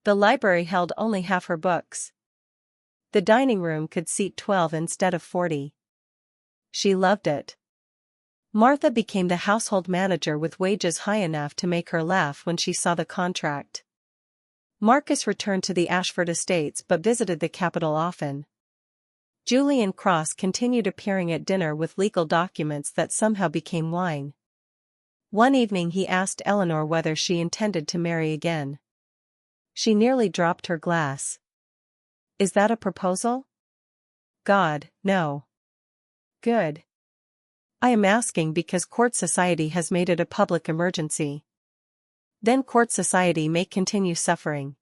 The library held only half her books. The dining room could seat 12 instead of 40. She loved it. Martha became the household manager with wages high enough to make her laugh when she saw the contract. Marcus returned to the Ashford estates but visited the capital often. Julian Cross continued appearing at dinner with legal documents that somehow became wine. One evening he asked Eleanor whether she intended to marry again. She nearly dropped her glass. Is that a proposal? God, no. Good. I am asking because court society has made it a public emergency. Then court society may continue suffering.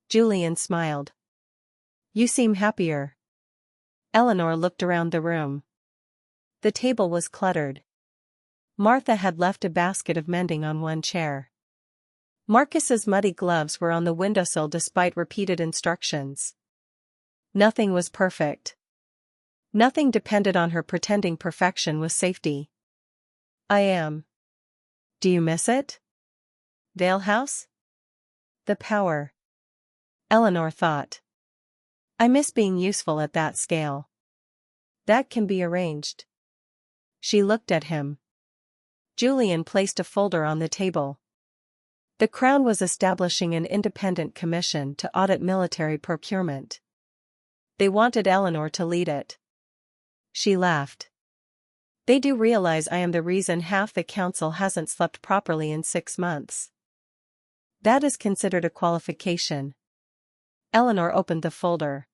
Julian smiled. You seem happier. Eleanor looked around the room. The table was cluttered. Martha had left a basket of mending on one chair. Marcus's muddy gloves were on the windowsill despite repeated instructions. Nothing was perfect. Nothing depended on her pretending perfection with safety. I am. Do you miss it? Vale House? The power. Eleanor thought. I miss being useful at that scale. That can be arranged. She looked at him. Julian placed a folder on the table. The Crown was establishing an independent commission to audit military procurement. They wanted Eleanor to lead it. She laughed. They do realize I am the reason half the council hasn't slept properly in 6 months. That is considered a qualification. Eleanor opened the folder.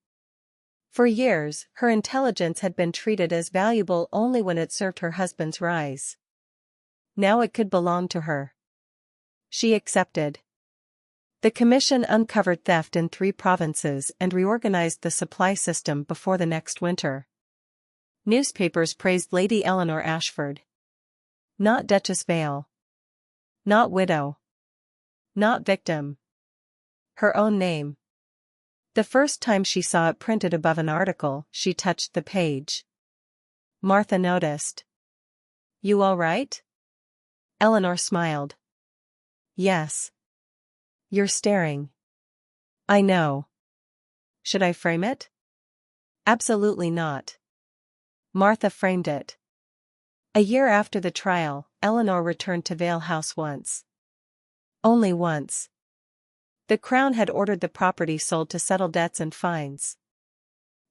For years, her intelligence had been treated as valuable only when it served her husband's rise. Now it could belong to her. She accepted. The commission uncovered theft in 3 provinces and reorganized the supply system before the next winter. Newspapers praised Lady Eleanor Ashford. Not Duchess Vale. Not widow. Not victim. Her own name. The first time she saw it printed above an article, she touched the page. Martha noticed. You all right? Eleanor smiled. Yes. You're staring. I know. Should I frame it? Absolutely not. Martha framed it. A year after the trial, Eleanor returned to Vale House once. Only once. The Crown had ordered the property sold to settle debts and fines.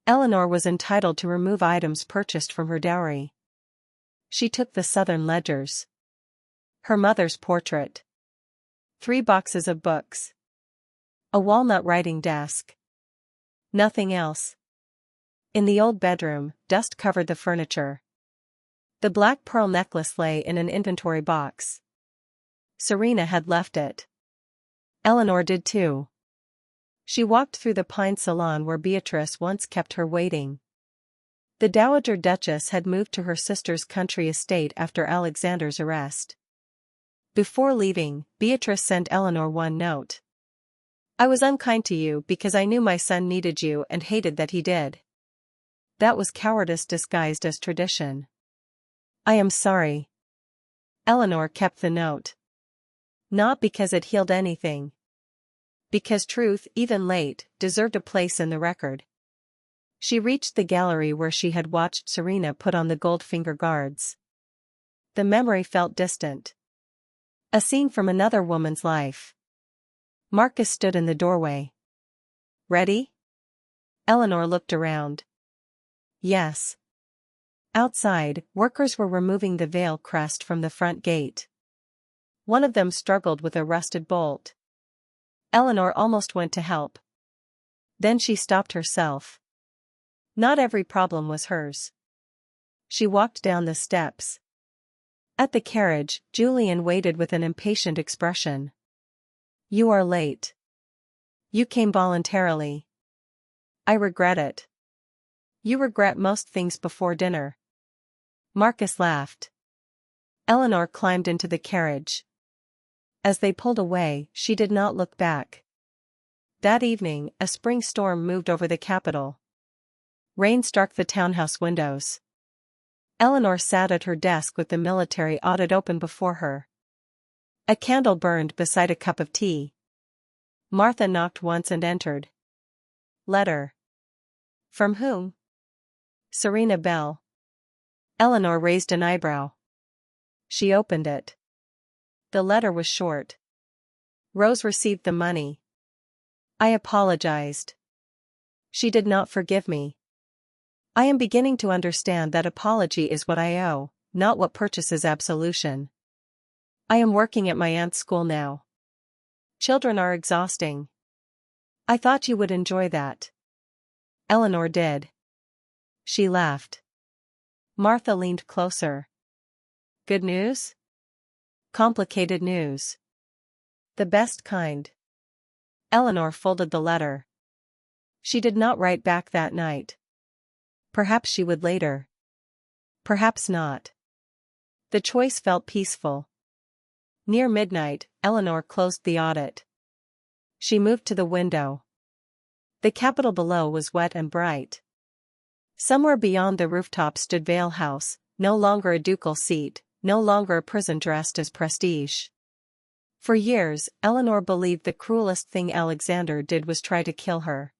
Eleanor was entitled to remove items purchased from her dowry. She took the Southern ledgers. Her mother's portrait. 3 boxes of books. A walnut writing desk. Nothing else. In the old bedroom, dust covered the furniture. The black pearl necklace lay in an inventory box. Serena had left it. Eleanor did too. She walked through the pine salon where Beatrice once kept her waiting. The Dowager Duchess had moved to her sister's country estate after Alexander's arrest. Before leaving, Beatrice sent Eleanor one note. "I was unkind to you because I knew my son needed you and hated that he did. That was cowardice disguised as tradition. I am sorry." Eleanor kept the note. Not because it healed anything. Because truth, even late, deserved a place in the record. She reached the gallery where she had watched Serena put on the gold finger guards. The memory felt distant. A scene from another woman's life. Marcus stood in the doorway. "Ready?" Eleanor looked around. Yes. Outside, workers were removing the veil crest from the front gate. One of them struggled with a rusted bolt. Eleanor almost went to help. Then she stopped herself. Not every problem was hers. She walked down the steps. At the carriage, Julian waited with an impatient expression. "You are late. You came voluntarily. I regret it." "You regret most things before dinner." Marcus laughed. Eleanor climbed into the carriage. As they pulled away, she did not look back. That evening, a spring storm moved over the capital. Rain struck the townhouse windows. Eleanor sat at her desk with the military audit open before her. A candle burned beside a cup of tea. Martha knocked once and entered. "Letter." "From whom?" "Serena Bell." Eleanor raised an eyebrow. She opened it. The letter was short. "Rose received the money. I apologized. She did not forgive me. I am beginning to understand that apology is what I owe, not what purchases absolution. I am working at my aunt's school now. Children are exhausting. I thought you would enjoy that." Eleanor did. She laughed. Martha leaned closer. "Good news?" "Complicated news. The best kind." Eleanor folded the letter. She did not write back that night. Perhaps she would later. Perhaps not. The choice felt peaceful. Near midnight, Eleanor closed the audit. She moved to the window. The Capitol below was wet and bright. Somewhere beyond the rooftop stood Vale House, no longer a ducal seat, no longer a prison dressed as prestige. For years, Eleanor believed the cruelest thing Alexander did was try to kill her.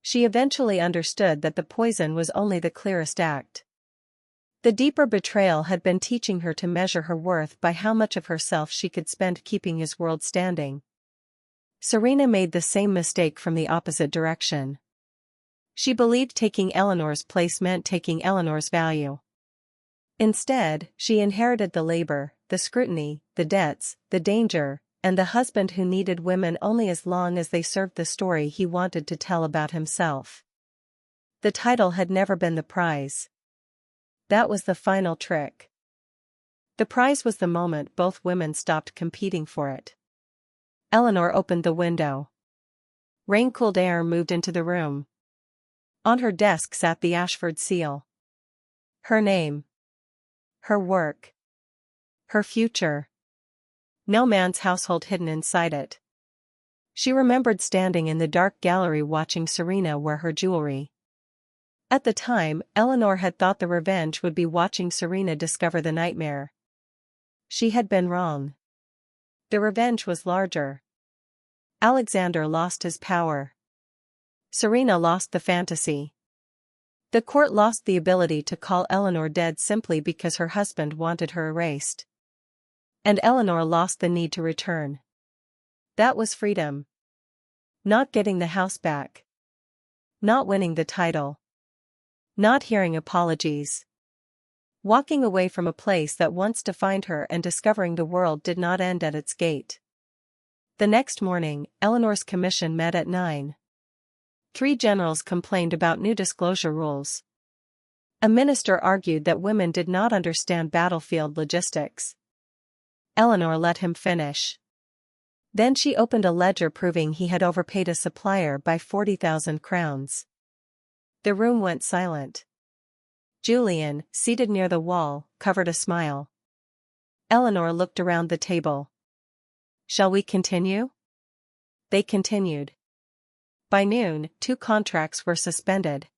She eventually understood that the poison was only the clearest act. The deeper betrayal had been teaching her to measure her worth by how much of herself she could spend keeping his world standing. Serena made the same mistake from the opposite direction. She believed taking Eleanor's place meant taking Eleanor's value. Instead, she inherited the labor, the scrutiny, the debts, the danger, and the husband who needed women only as long as they served the story he wanted to tell about himself. The title had never been the prize. That was the final trick. The prize was the moment both women stopped competing for it. Eleanor opened the window. Rain-cooled air moved into the room. On her desk sat the Ashford seal. Her name. Her work. Her future. No man's household hidden inside it. She remembered standing in the dark gallery watching Serena wear her jewelry. At the time, Eleanor had thought the revenge would be watching Serena discover the nightmare. She had been wrong. The revenge was larger. Alexander lost his power. Serena lost the fantasy. The court lost the ability to call Eleanor dead simply because her husband wanted her erased. And Eleanor lost the need to return. That was freedom. Not getting the house back. Not winning the title. Not hearing apologies. Walking away from a place that once defined her and discovering the world did not end at its gate. The next morning, Eleanor's commission met at 9. 3 generals complained about new disclosure rules. A minister argued that women did not understand battlefield logistics. Eleanor let him finish. Then she opened a ledger proving he had overpaid a supplier by 40,000 crowns. The room went silent. Julian, seated near the wall, covered a smile. Eleanor looked around the table. "Shall we continue?" They continued. By noon, 2 contracts were suspended.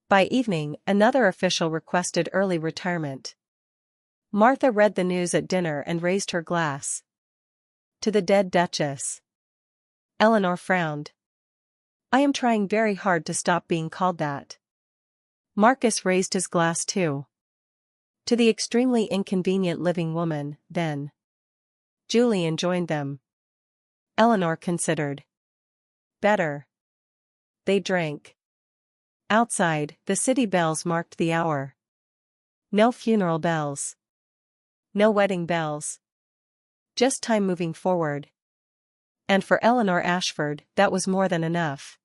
By evening, another official requested early retirement. Martha read the news at dinner and raised her glass. "To the dead Duchess." Eleanor frowned. "I am trying very hard to stop being called that." Marcus raised his glass too. "To the extremely inconvenient living woman, then." Julian joined them. Eleanor considered. "Better." They drank. Outside, the city bells marked the hour. No funeral bells. No wedding bells. Just time moving forward. And for Eleanor Ashford, that was more than enough.